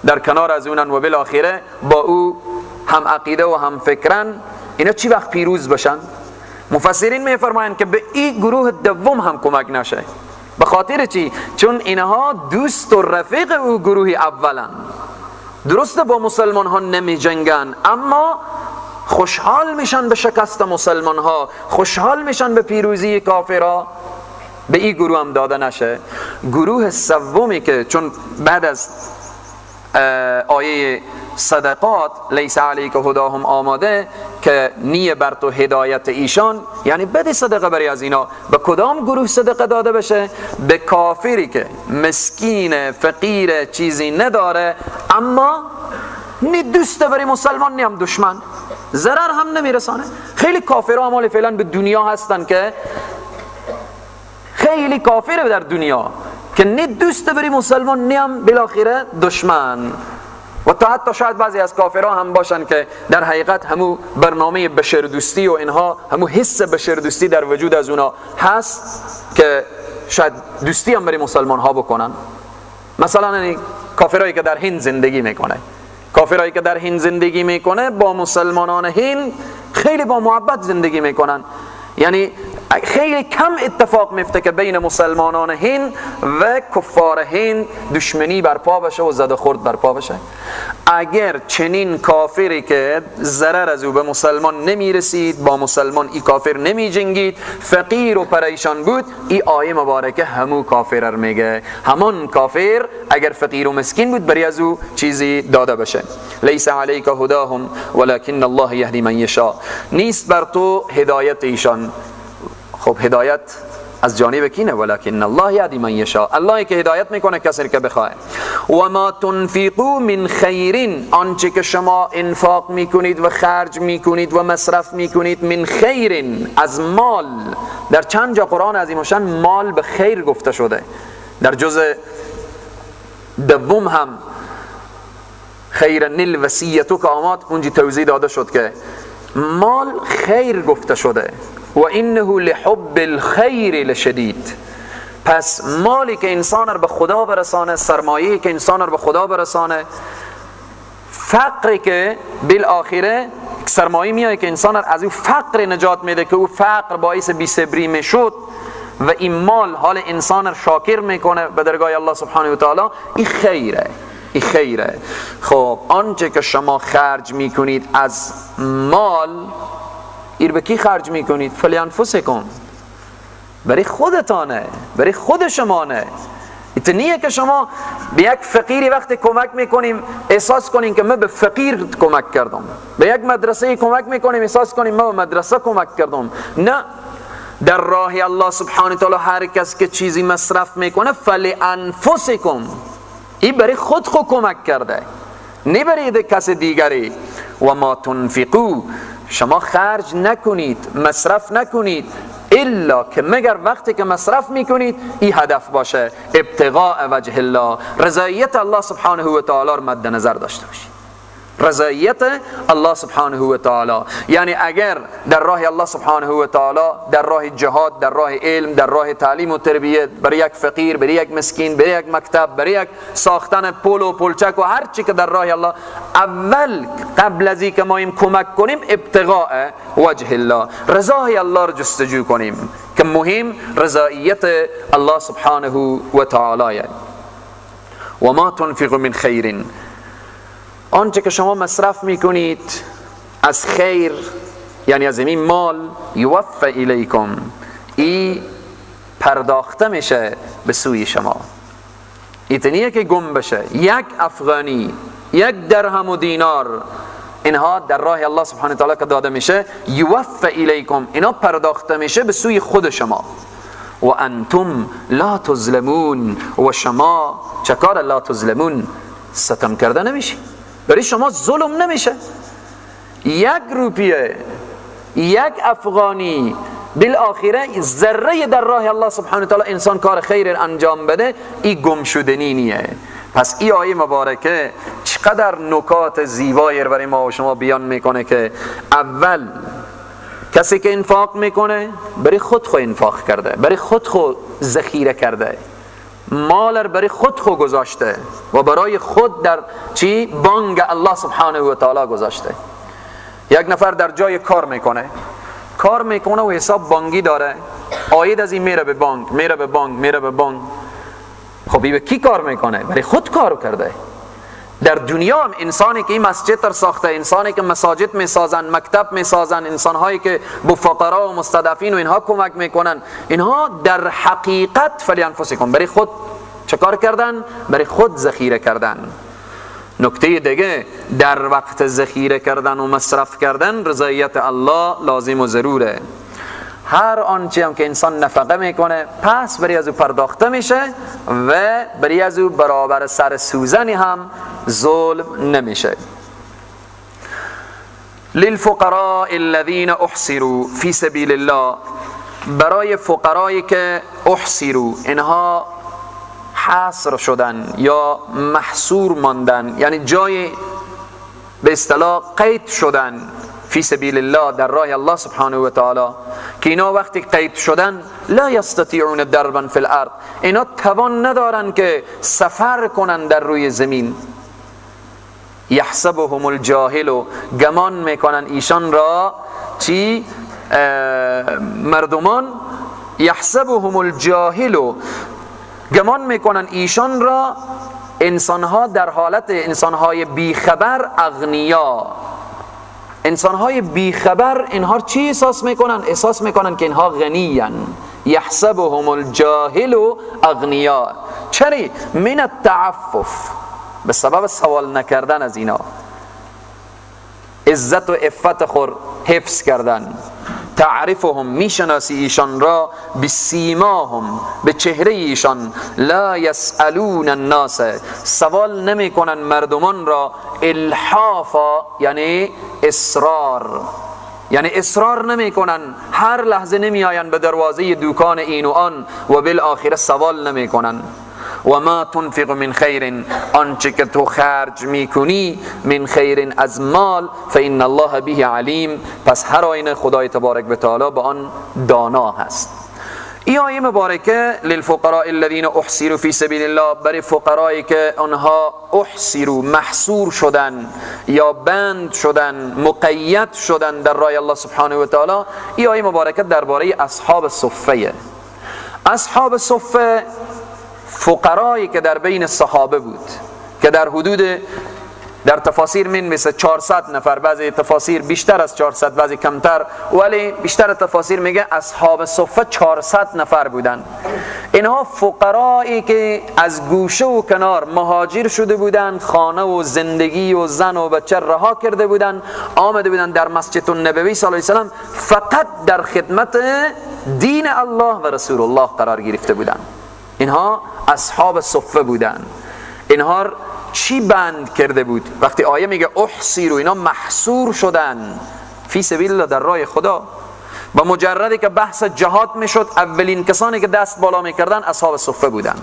در کنار از اونن و بالاخره با او هم عقیده و هم فکرن، اینا چی وقت پیروز بشن. مفسرین میفرمایند که به این گروه دوم هم کمک نشه. به خاطر چی؟ چون اینها دوست و رفیق او گروه اولن. درسته با مسلمان ها نمی جنگن اما خوشحال میشن به شکست مسلمان ها، خوشحال میشن به پیروزی کافرها. به این گروه هم داده نشه. گروه سومی که چون بعد از آیه صدقات لیس علیک هداهم آماده که نیه بر تو هدایت ایشان، یعنی بده صدقه برای از اینا. به کدام گروه صدقه داده بشه؟ به کافری که مسکین فقیر چیزی نداره اما نی دوست برای مسلمان نی هم دشمن، ضرر هم نمیرسانه. خیلی کافرها مال فعلا به دنیا هستن که خیلی کافر در دنیا که نی دوست برای مسلمان نی هم بالاخره دشمن. و تا حتی شاید بعضی از کافرها هم باشن که در حقیقت همو برنامه بشردوستی و اینها همو حس بشردوستی در وجود از اونا هست که شاید دوستی هم برای مسلمان ها بکنن. مثلا کافرهایی که در هند زندگی میکنه، کافرهایی که در هند زندگی میکنه با مسلمانان هند خیلی با محبت زندگی میکنن. یعنی خیلی کم اتفاق میفته که بین مسلمانان هند و کفار هند دشمنی برپا بشه و زد و خورد برپا بشه. اگر چنین کافری که ضرر از او به مسلمان نمیرسید، با مسلمان ای کافر نمی جنگید، فقیر و پریشان بود، ای آیه مبارکه همو کافر میگه. همان کافر اگر فقیر و مسکین بود بری از او چیزی داده بشه. لیس علیک هداهم ولکن الله یهدی من یشاء، نیست بر تو هدایت ایشان. خب هدایت از جانب کینه؟ ولکن الله یهدی من یشاء، الله که هدایت میکنه کسی که بخواه. و ما تنفقوا من خیر، آنچه که شما انفاق میکنید و خرج میکنید و مصرف میکنید، من خیر از مال. در چند جا قرآن عظیم الشان مال به خیر گفته شده. در جزء دوم هم خیر نیل وصیتو که آمد اونجی توضیح داده شد که مال خیر گفته شده و انه لحب الخیر لشدید. پس مالی که انسان را به خدا برسانه، سرمایه‌ای که انسان را به خدا برسانه، فقری که بالاخره سرمایه میاد که انسان را از او فقر نجات میده که او فقر باعث بی‌صبری میشد و این مال حال انسان را شاکر میکنه به درگاه الله سبحانه و تعالی، این خیره. این خیره. خب آنچه که شما خرج میکنید از مال، ایر به کی خرج میکنید؟ فلانفسکم، برای خودتانه، برای خود شمانه. ایتنیه که شما به یک فقیری وقتی کمک میکنیم احساس کنیم که من به فقیر کمک کردم، به یک مدرسه کمک میکنیم احساس کنیم من به مدرسه کمک کردم. نه، در راه الله سبحانه و تعالی هر کس که چیزی مصرف میکنه فلانفسکم، این برای خود کمک کرده، نه برای کس دیگری. و ما تنفقو، شما خرج نکنید، مصرف نکنید، الا که مگر وقتی که مصرف میکنید این هدف باشه ابتغاء وجه الله، رضایت الله سبحانه و تعالی رو مد نظر داشته باشید، رضایت الله سبحانه و تعالی. یعنی اگر در راه الله سبحانه و تعالی، در راه جهاد، در راه علم، در راه تعلیم و تربیت، برای یک فقیر، برای یک مسکین، برای یک مکتب، برای یک ساختن پل و پلچک و هر چی که در راه الله، اول قبل از اینکه ما این کمک کنیم ابتغاء وجه الله، رضای الله رو جستجو کنیم که مهم رضایت الله سبحانه و تعالی. و ما تنفق من خیر، آنچه که شما مصرف میکنید از خیر، یعنی از این مال، یوفى الیکم، ای پرداخته میشه به سوی شما. ایتنیه که گم بشه. یک افغانی، یک درهم و دینار، اینها در راه الله سبحانه و تعالی که داده میشه، یوفى الیکم، اینا پرداخته میشه به سوی خود شما. و انتم لا تظلمون، و شما چکار لا تظلمون، ستم کرده نمیشی، برای شما ظلم نمیشه. یک روپیه، یک افغانی، بالاخره ذره در راه الله سبحانه و تعالی انسان کار خیر انجام بده، این گم شدنی نیه. پس این آیه مبارکه چقدر نکات زیبایی برای ما و شما بیان میکنه که اول کسی که انفاق میکنه برای خود انفاق کرده، برای خود ذخیره کرده، مال برای خود گذاشته و برای خود در بانک الله سبحانه و تعالی گذاشته. یک نفر در جای کار میکنه و حساب بانکی داره، عاید از این میره به بانک، میره به بانک. خب این به کی کار میکنه؟ برای خود کار کرده. در دنیا هم انسانی که این مسجد را ساخته، انسانی که مساجد میسازن، مکتب میسازن، انسانهایی که به فقرا و مستضعفین و اینها کمک میکنن، اینها در حقیقت فلانفسکم، برای خود چه کار کردن؟ برای خود ذخیره کردن. نکته دیگه، در وقت ذخیره کردن و مصرف کردن رضایت الله لازم و ضروره. هر آنچه هم که انسان نفقه میکنه پس برای از او پرداخته میشه و برای از او برابر سر سوزنی هم ظلم نمیشه. للفقراء الذين احصروا فی سبیل الله، برای فقرایی که احصروا، اینها حصر شدن یا محصور ماندن، یعنی جای به اصطلاح قید شدن، فی سبیل الله، در راه الله سبحانه و تعالی، که اینا وقتی قید شدن لا یستطیعون ضربا فی الارض، اینا توان ندارن که سفر کنن در روی زمین. یحسبهم الجاهل، گمان میکنن ایشان را مردمان، یحسبهم الجاهل، گمان میکنن ایشان را انسانها در حالت انسانهای بیخبر، اغنیا. انسانهای بیخبر اینها چی احساس میکنن؟ احساس میکنن که اینها غنیان. یحسبهم الجاهل اغنیا. چرا؟ من التعفف، به سبب سوال نکردن از اینا، عزت و عفت خود حفظ کردن. تعرفهم، میشناسی ایشان را، بسیماهم، به چهره ایشان، لا یسألون الناس، سوال نمی کنن مردمان را، الحافا یعنی اصرار، یعنی اصرار نمی کنن، هر لحظه نمی آین به دروازه دکان این و آن و بالآخره سوال نمی کنن. و ما تنفق من خیر، آنچه که تو خرج میکنی، من خیر از مال، فإن الله به علیم، پس هر آینه خدای تبارک و تعالی به آن دانا هست. این آیه مبارکه للفقراء الذين احصروا فی سبیل الله، برای فقرایی که آنها احصروا، محصور شدن یا بند شدن، مقید شدن در راه الله سبحانه و تعالی. این آیه مبارکه درباره اصحاب صفه. اصحاب صفه فقرایی که در بین صحابه بود، که در حدود، در تفاسیر من مثل 400 نفر، بعضی تفاسیر بیشتر از 400، بعضی کمتر، ولی بیشتر تفاسیر میگه اصحاب صفه 400 نفر بودن. اینها فقرایی که از گوشه و کنار مهاجر شده بودند، خانه و زندگی و زن و بچه رها کرده بودند، آمده بودند در مسجد النبوی صلی الله علیه و سلم فقط در خدمت دین الله و رسول الله قرار گرفته بودن. اینها اصحاب صفه بودن. اینها چی بند کرده بود؟ وقتی آیه میگه احصیروا، اینا محصور شدن فی سبیل الله، در راه خدا. با مجردی که بحث جهاد میشد، اولین کسانی که دست بالا میکردن اصحاب صفه بودن.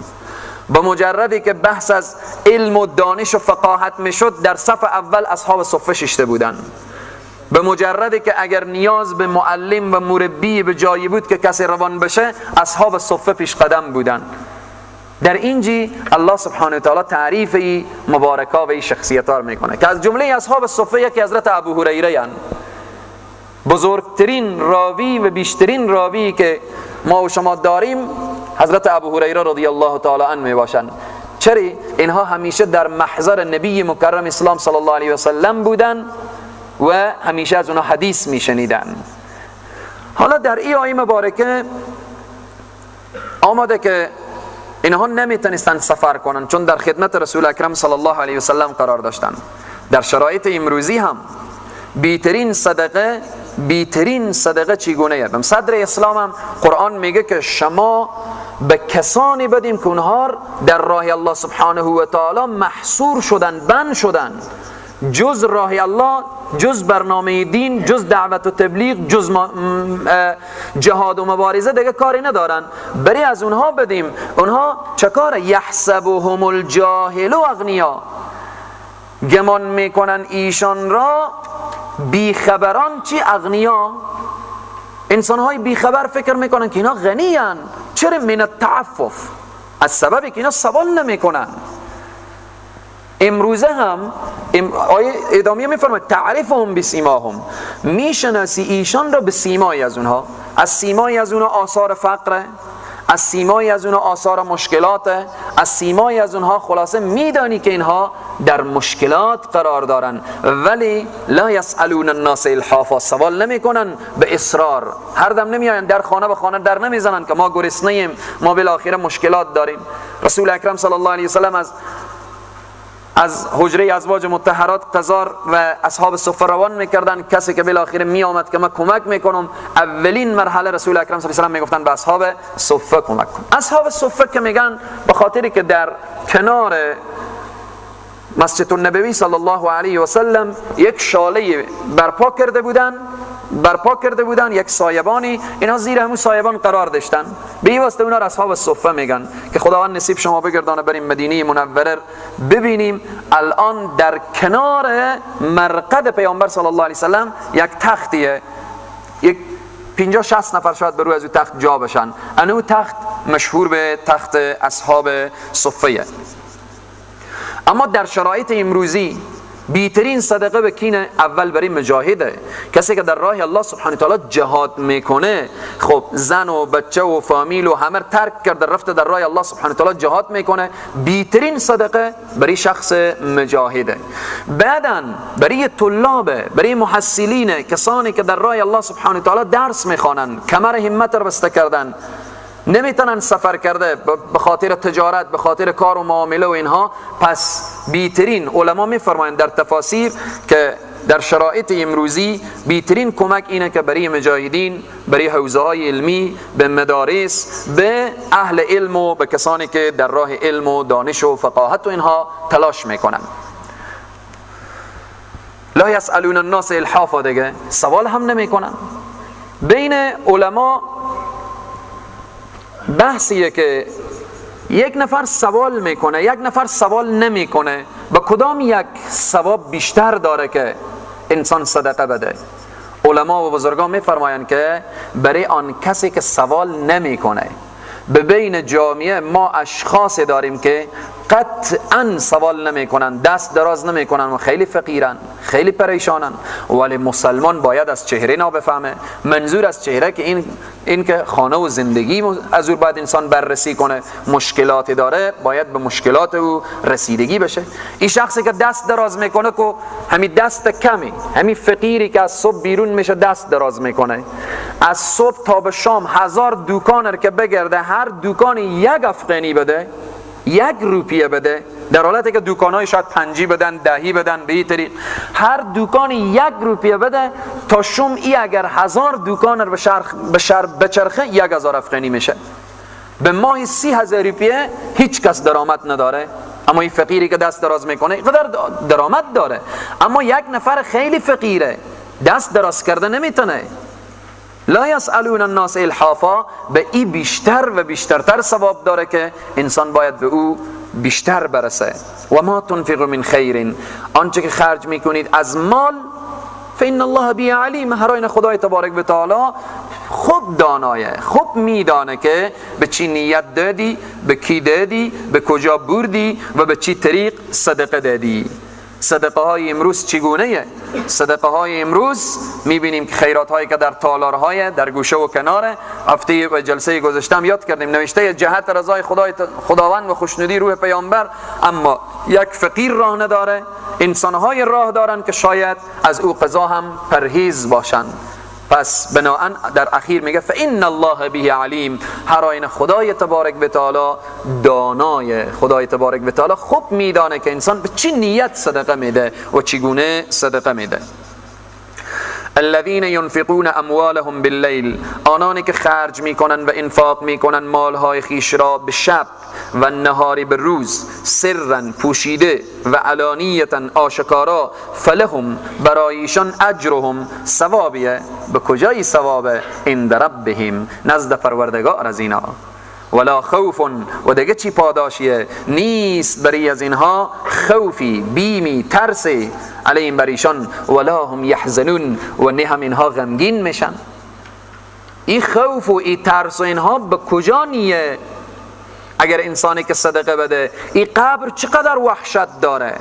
با مجردی که بحث از علم و دانش و فقاهت میشد، در صف اول اصحاب صفه ششته بودن. به مجردی که اگر نیاز به معلم و مربی به جایی بود که کسی روان بشه، اصحاب صفه پیش قدم بودن. در اینجی الله سبحانه و تعالی تعریف مبارکا و این شخصیت‌ها رو میکنه که از جمله اصحاب صفه یکی حضرت ابو هریره هستند. بزرگترین راوی و بیشترین راوی که ما و شما داریم حضرت ابو هریره رضی الله تعالی عنه میباشند. چرا؟ اینها همیشه در محضر نبی مکرم اسلام صلی الله علیه و سلم بودن و همیشه از اونها حدیث میشنیدن. حالا در این آیه مبارکه آمده که اینها نمیتونستن سفر کنن چون در خدمت رسول اکرم صلی الله علیه و سلم قرار داشتن. در شرایط امروزی هم بیترین صدقه چگونه است؟ صدر اسلام هم قرآن میگه که شما به کسانی بدیم که اونها در راه الله سبحانه و تعالی محصور شدن، بند شدن، جز راه الله، جز برنامه دین، جز دعوت و تبلیغ، جز جهاد و مبارزه دیگه کاری ندارن. بری از اونها بدیم. اونها چه کاره؟ یحسبهم الجاهل اغنیا، گمان میکنن ایشان را بیخبران چی؟ اغنیا. انسانهای بیخبر فکر میکنن که اینا غنی هن. چرا؟ من التعفف، از سببی که اینا سوال نمیکنن. امروزه هم آیه ادامه میفرماید تعرفهم بسیماهم، میشناسی ایشان را به سیمایی از اونها. از سیمایی از اونها آثار فقره، از سیمایی از اونها آثار مشکلاته، از سیمایی از اونها خلاصه میدانی که اینها در مشکلات قرار دارن. ولی لا یسألون الناس الحافا، سوال نمیکنن به اصرار. هر دم نمیاین در خانه به خانه در نمیزنن که ما گرسنه ایم، ما بالاخره مشکلات داریم. رسول اکرم صلی الله علیه و سلم از حجره ازواج مطهرات قزار و اصحاب صفه روان میکردن. کسی که بالاخره می آمد که من کمک میکنم، اولین مرحله رسول اکرم صلی الله علیه و سلم میگفتن به اصحاب صفه کمک کن. اصحاب صفه که میگن به خاطری که در کنار مسجد النبوی صلی الله علیه و سلم یک شاله برپا کرده بودن، یک سایبانی، اینا زیر همون سایبان قرار داشتن. به این واسطه اونا را اصحاب صفه میگن. که خداوند نصیب شما بگردانه بریم مدینه منوره ببینیم الان در کنار مرقد پیامبر صلی الله علیه و سلم یک تختیه، یک 50-60 نفر شاید برو از اون تخت جا بشن. اون تخت مشهور به تخت اصحاب صفه. اما در شرایط امروزی بیترین صدقه به کینه؟ اول برای مجاهده. کسی که در راه الله سبحانه تعالی جهاد میکنه، خب زن و بچه و فامیل و همه ترک کرده رفته در راه الله سبحانه تعالی جهاد میکنه. بیترین صدقه برای شخص مجاهده. بعداً برای طلاب، برای محصلین، کسانی که در راه الله سبحانه تعالی درس میخوانن، کمر همت رو بسته کردن، نمیتونن سفر کرده به خاطر تجارت، به خاطر کار و معامله و اینها، پس بیترین علما میفرمایند در تفاسیر که در شرایط امروزی بیترین کمک اینه که برای مجاهدین، برای حوزه های علمی، به مدارس، به اهل علم و به کسانی که در راه علم و دانش و فقاهت و اینها تلاش میکنن. لا یسألون الناس الحافا، دیگه سوال هم نمیکنن. بین علما بحثیه که یک نفر سوال میکنه، یک نفر سوال نمیکنه، با کدام یک ثواب بیشتر داره که انسان صدقه بده؟ علما و بزرگان میفرمایند که برای آن کسی که سوال نمیکنه. به بین جامعه ما اشخاص داریم که قطعا سوال نمیکنن، دست دراز نمیکنن و خیلی فقیرن، خیلی پریشانن. ولی مسلمان باید از چهره نبفهمه. منظور از چهره که این که خانه و زندگی از اون باید انسان بررسی کنه. مشکلات داره، باید به مشکلات او رسیدگی بشه. این شخصی که دست دراز میکنه که همین دست کمی، همین فقیری که از صبح بیرون میشه دست دراز میکنه، از صبح تا به شام 1000 دکان که بگرده، هر دکانی یک افغانی بده، 1 روپیه بده، در حالتی که دکان‌های شاید 5 بدن، 10 بدن، به این طریق هر دکانی 1 روپیه بده، تا شم ای اگر 1000 دکان بچرخه 1000 افغانی میشه. به ماه 30,000 روپیه هیچ کس درآمد نداره، اما این فقیری که دست دراز میکنه قدر درآمد داره. اما یک نفر خیلی فقیره دست دراز کرده نمیتونه. لا یسألون الناس الحافا، به این بیشتر و بیشترتر ثواب داره که انسان باید به او بیشتر برسه. و ما تنفقوا من خیر، آنچه که خرج میکنید از مال، فإن الله به علیم، هر آینه خدای تبارک و تعالی خوب دانایه، خوب میدانه که به چی نیت دادی، به کی دادی، به کجا بردی و به چی طریق صدقه دادی. صدقه های امروز چگونه؟ صدقه های امروز میبینیم که خیرات هایی که در تالارهای در گوشه و کناره، هفته و جلسه گذشتم یاد کردیم نوشته جهت رضای خداوند و خوشنودی روح پیامبر، اما یک فقیر راه نداره. انسانهای راه دارن که شاید از او قضا هم پرهیز باشند. پس بناهن در اخیر میگه فإن الله به علیم، هر آینه خدای تبارک و تعالی دانای، خدای تبارک و تعالی خوب میدانه که انسان به چی نیت صدقه میده و چگونه صدقه میده. الذين ينفقون اموالهم بالليل، آنانی که خرج میکنن و انفاق میکنن مالهای خیش را به شب و نهاری به روز، سرا پوشیده و علانیتا آشکارا، فلهم برایشان اجرهم، ثوابیه. به کجای ثوابه؟ عند ربهم، نزد پروردگار از اینا. ولا خوف، و دیگه چی پاداشیه؟ نیست برای از اینها خوفی، بیمی، ترسی علیهم بریشان، ولا هم یحزنون، و نه هم اینها غمگین میشن. این خوف و این ترس و اینها به کجا نیه؟ اگر انسانی که صدقه بده، این قبر چقدر وحشت داره،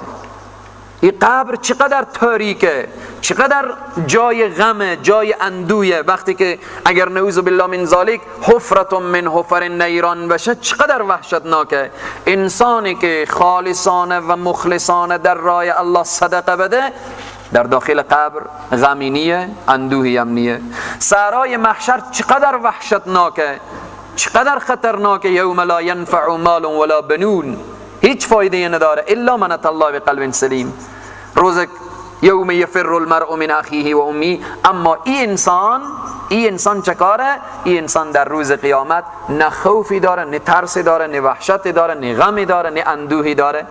این قبر چقدر تاریکه، چقدر جای غمه، جای اندویه. وقتی که اگر نعوذ بالله من ذالک حفرة من حفر نیران بشه چقدر وحشتناکه. انسانی که خالصانه و مخلصانه در راه الله صدقه بده، در داخل قبر غمی نیه، اندوهی هم نیه. صحرای محشر چقدر وحشتناکه، چقدر خطرناکه. یوم لا ینفع مال ولا بنون، هیچ فایده نداره الا من اتى الله بقلب سلیم. روز یوم یفر المرء من اخیه و امی. اما این انسان چکاره؟ این انسان در روز قیامت نه خوفی داره، نه ترسی داره، نه وحشتی داره، نه غمی داره، نه اندوهی داره.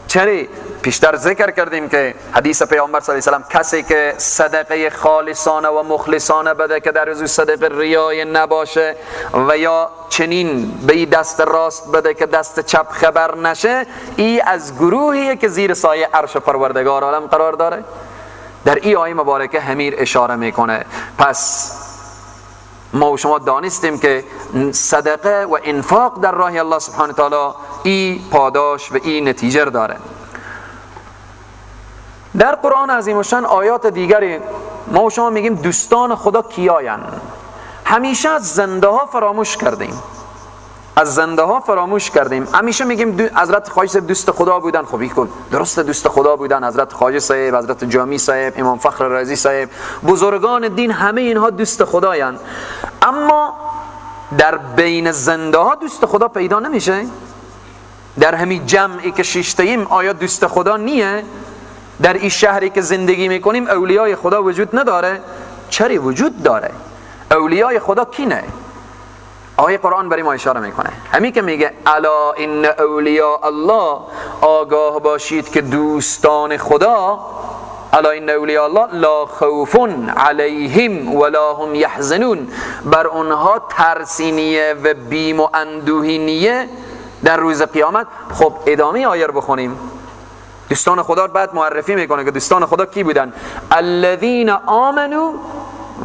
چرا؟ پیشتر ذکر کردیم که حدیث پیامبر صلی الله علیه و سلم، کسی که صدقه خالصانه و مخلصانه بده که در از صدقه ریای نباشه و یا چنین به دست راست بده که دست چپ خبر نشه، ای از گروهیه که زیر سایه عرش پروردگار عالم قرار داره. در این آیه مبارکه همین اشاره میکنه. پس ما و شما دانستیم که صدقه و انفاق در راه الله سبحانه تعالی ای پاداش و ای نتیجه داره. در قرآن عظیم و شان آیات دیگری ما و شما میگیم دوستان خدا کیاین. همیشه از زنده ها فراموش کردیم، از زنده ها فراموش کردیم. همیشه میگیم حضرت خواجه صاحب دوست خدا بودن. خب این درست دوست خدا بودن، حضرت خواجه صاحب، حضرت جامی صاحب، امام فخر رازی صاحب، بزرگان دین، همه اینها دوست خدایند. اما در بین زنده ها دوست خدا پیدا نمیشه. در همین جمعی که شیشتیم آیا دوست خدا نیه؟ در این شهری که زندگی میکنیم اولیای خدا وجود نداره؟ چری وجود داره. اولیای خدا کی نه؟ آیه قرآن برای ما اشاره میکنه، همین که میگه الا ان اولیاء الله، آگاه باشید که دوستان خدا، الا ان اولیاء الله لا خوف علیهم ولا هم یحزنون، بر اونها ترسی نیه و بیم و اندوهی نیه در روز قیامت. خب ادامه آیه رو بخونیم. دوستان خدا رو بعد معرفی میکنه که دوستان خدا کی بودن. الذین آمنوا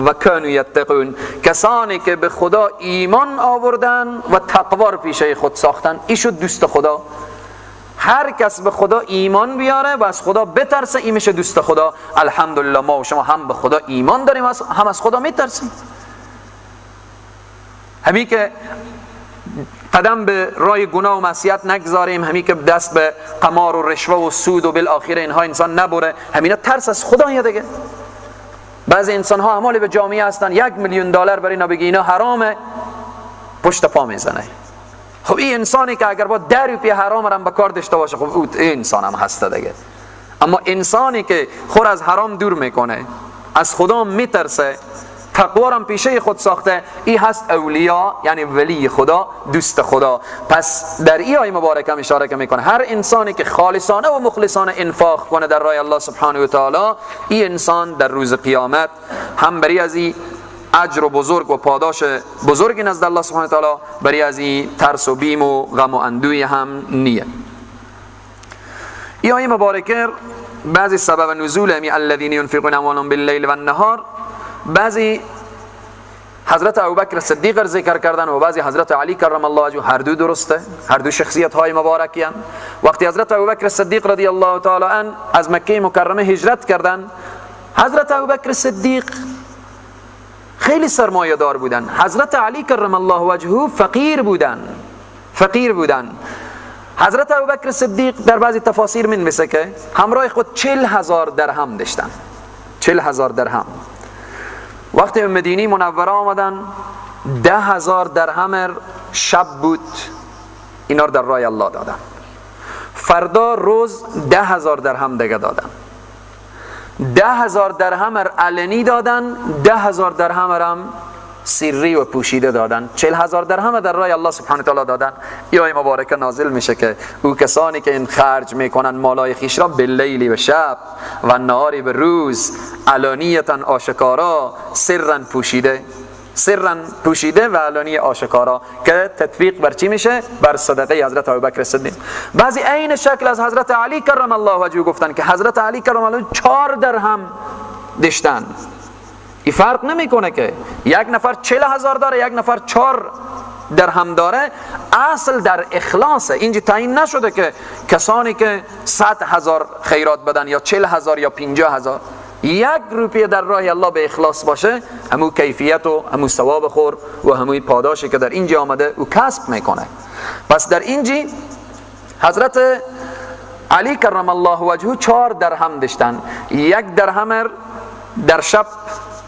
و کانوا یتقون، کسانی که به خدا ایمان آوردن و تقوا رو پیشه خود ساختن، این شد دوست خدا. هر کس به خدا ایمان بیاره و از خدا بترسه، این میشه دوست خدا. الحمدلله ما و شما هم به خدا ایمان داریم، هم از خدا میترسیم. همین که قدم به راه گناه و معصیت نگذاریم، همین که دست به قمار و رشوه و سود و بالاخره اینها انسان نبره، همینا ترس از خدا دیگه. بعضی انسان ها اعمال به جامعه هستن، $1,000,000 برای اینا بگی اینا حرامه، پشت پا میزنه. خب این انسانی که اگر با 10 روپیه حرام هم به کار داشته باشه، خب اون انسان هم هسته دیگه. اما انسانی که خور از حرام دور میکنه، از خدا میترسه، تقوا هم پیشه خود ساخته، این هست اولیا، یعنی ولی خدا، دوست خدا. پس در این آیه مبارکه هم اشاره که میکنه هر انسانی که خالصانه و مخلصانه انفاق کنه در راه الله سبحانه و تعالی، این انسان در روز قیامت هم بری از این اجر و بزرگ و پاداش بزرگی نزد الله سبحانه و تعالی، بری از این ترس و بیم و غم و اندوی هم نیه. این آیه مبارکه بعضی سبب نزول همی الذین ينفقون اموالهم باللیل و النهار، بعضی حضرت ابوبکر صدیق را ذکر کردن و بعضی حضرت علی کرم الله وجهه. هر دو درسته، هر دو شخصیت های مبارکی هستند. وقتی حضرت ابوبکر صدیق رضی الله تعالی عنه از مکه مکرمه هجرت کردند، حضرت ابوبکر صدیق خیلی سرمایه دار بودن، حضرت علی کرم الله وجهه فقیر بودن. حضرت ابوبکر صدیق در بعضی تفاسیر می‌نویسه که همراه خود 40,000 درهم داشتن. 40,000 درهم. وقتی به مدینه منوره آمدن 10,000 درهم شب بود، اینا رو در راه الله دادن. فردا روز 10,000 درهم دیگه دادن. 10,000 درهم علنی دادن، 10,000 درهم هم سری و پوشیده دادن. 40,000 درهم در راه الله سبحانه و تعالی دادن. این آیه مبارکه نازل میشه که او کسانی که این خرج میکنن مالای خویش را باللیل و شب و نهاری به روز، علانیتا آشکارا، سرا پوشیده و علانی آشکارا، که تطبیق بر چی میشه؟ بر صدقه حضرت ابوبکر صدیق. بعضی عین شکل از حضرت علی کرم الله وجهه گفتن که حضرت علی کرم الله 4 درهم داشتن. این فرق نمیکنه که یک نفر 40,000 داره، یک نفر 4 درهم داره. اصل در اخلاصه. اینجا تعیین نشده که کسانی که 100,000 خیرات بدن یا 40,000 یا 50,000. 1 روپیه در راه الله به اخلاص باشه، همون کیفیت و همون ثواب خور و همون پاداشی که در اینجا آمده او کسب میکنه. پس در اینجا حضرت علی کرم الله وجهه 4 درهم داشتن. 1 درهم در شب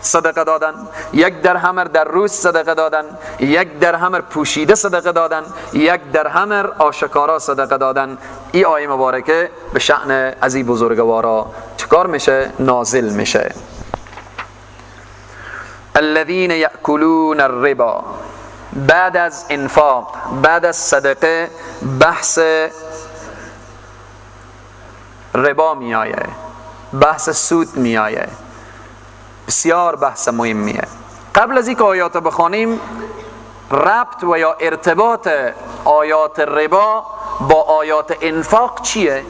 صدقه دادن، 1 درهم در روز صدقه دادن، 1 درهم پوشیده صدقه دادن، 1 درهم آشکارا صدقه دادن. این آیه مبارکه به شأن از این بزرگوارا چکار میشه؟ نازل میشه. الذين يأكلون الربا. بعد از انفاق، بعد از صدقه، بحث ربا می آیه، بحث سود می آیه. بسیار بحث مهمیه. قبل از اینکه آیات بخوانیم، ربط و یا ارتباط آیات ربا با آیات انفاق چیه؟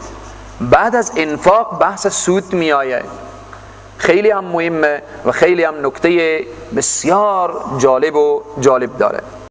بعد از انفاق بحث سود می آیه. خیلی هم مهمه و خیلی هم نکته بسیار جالب داره.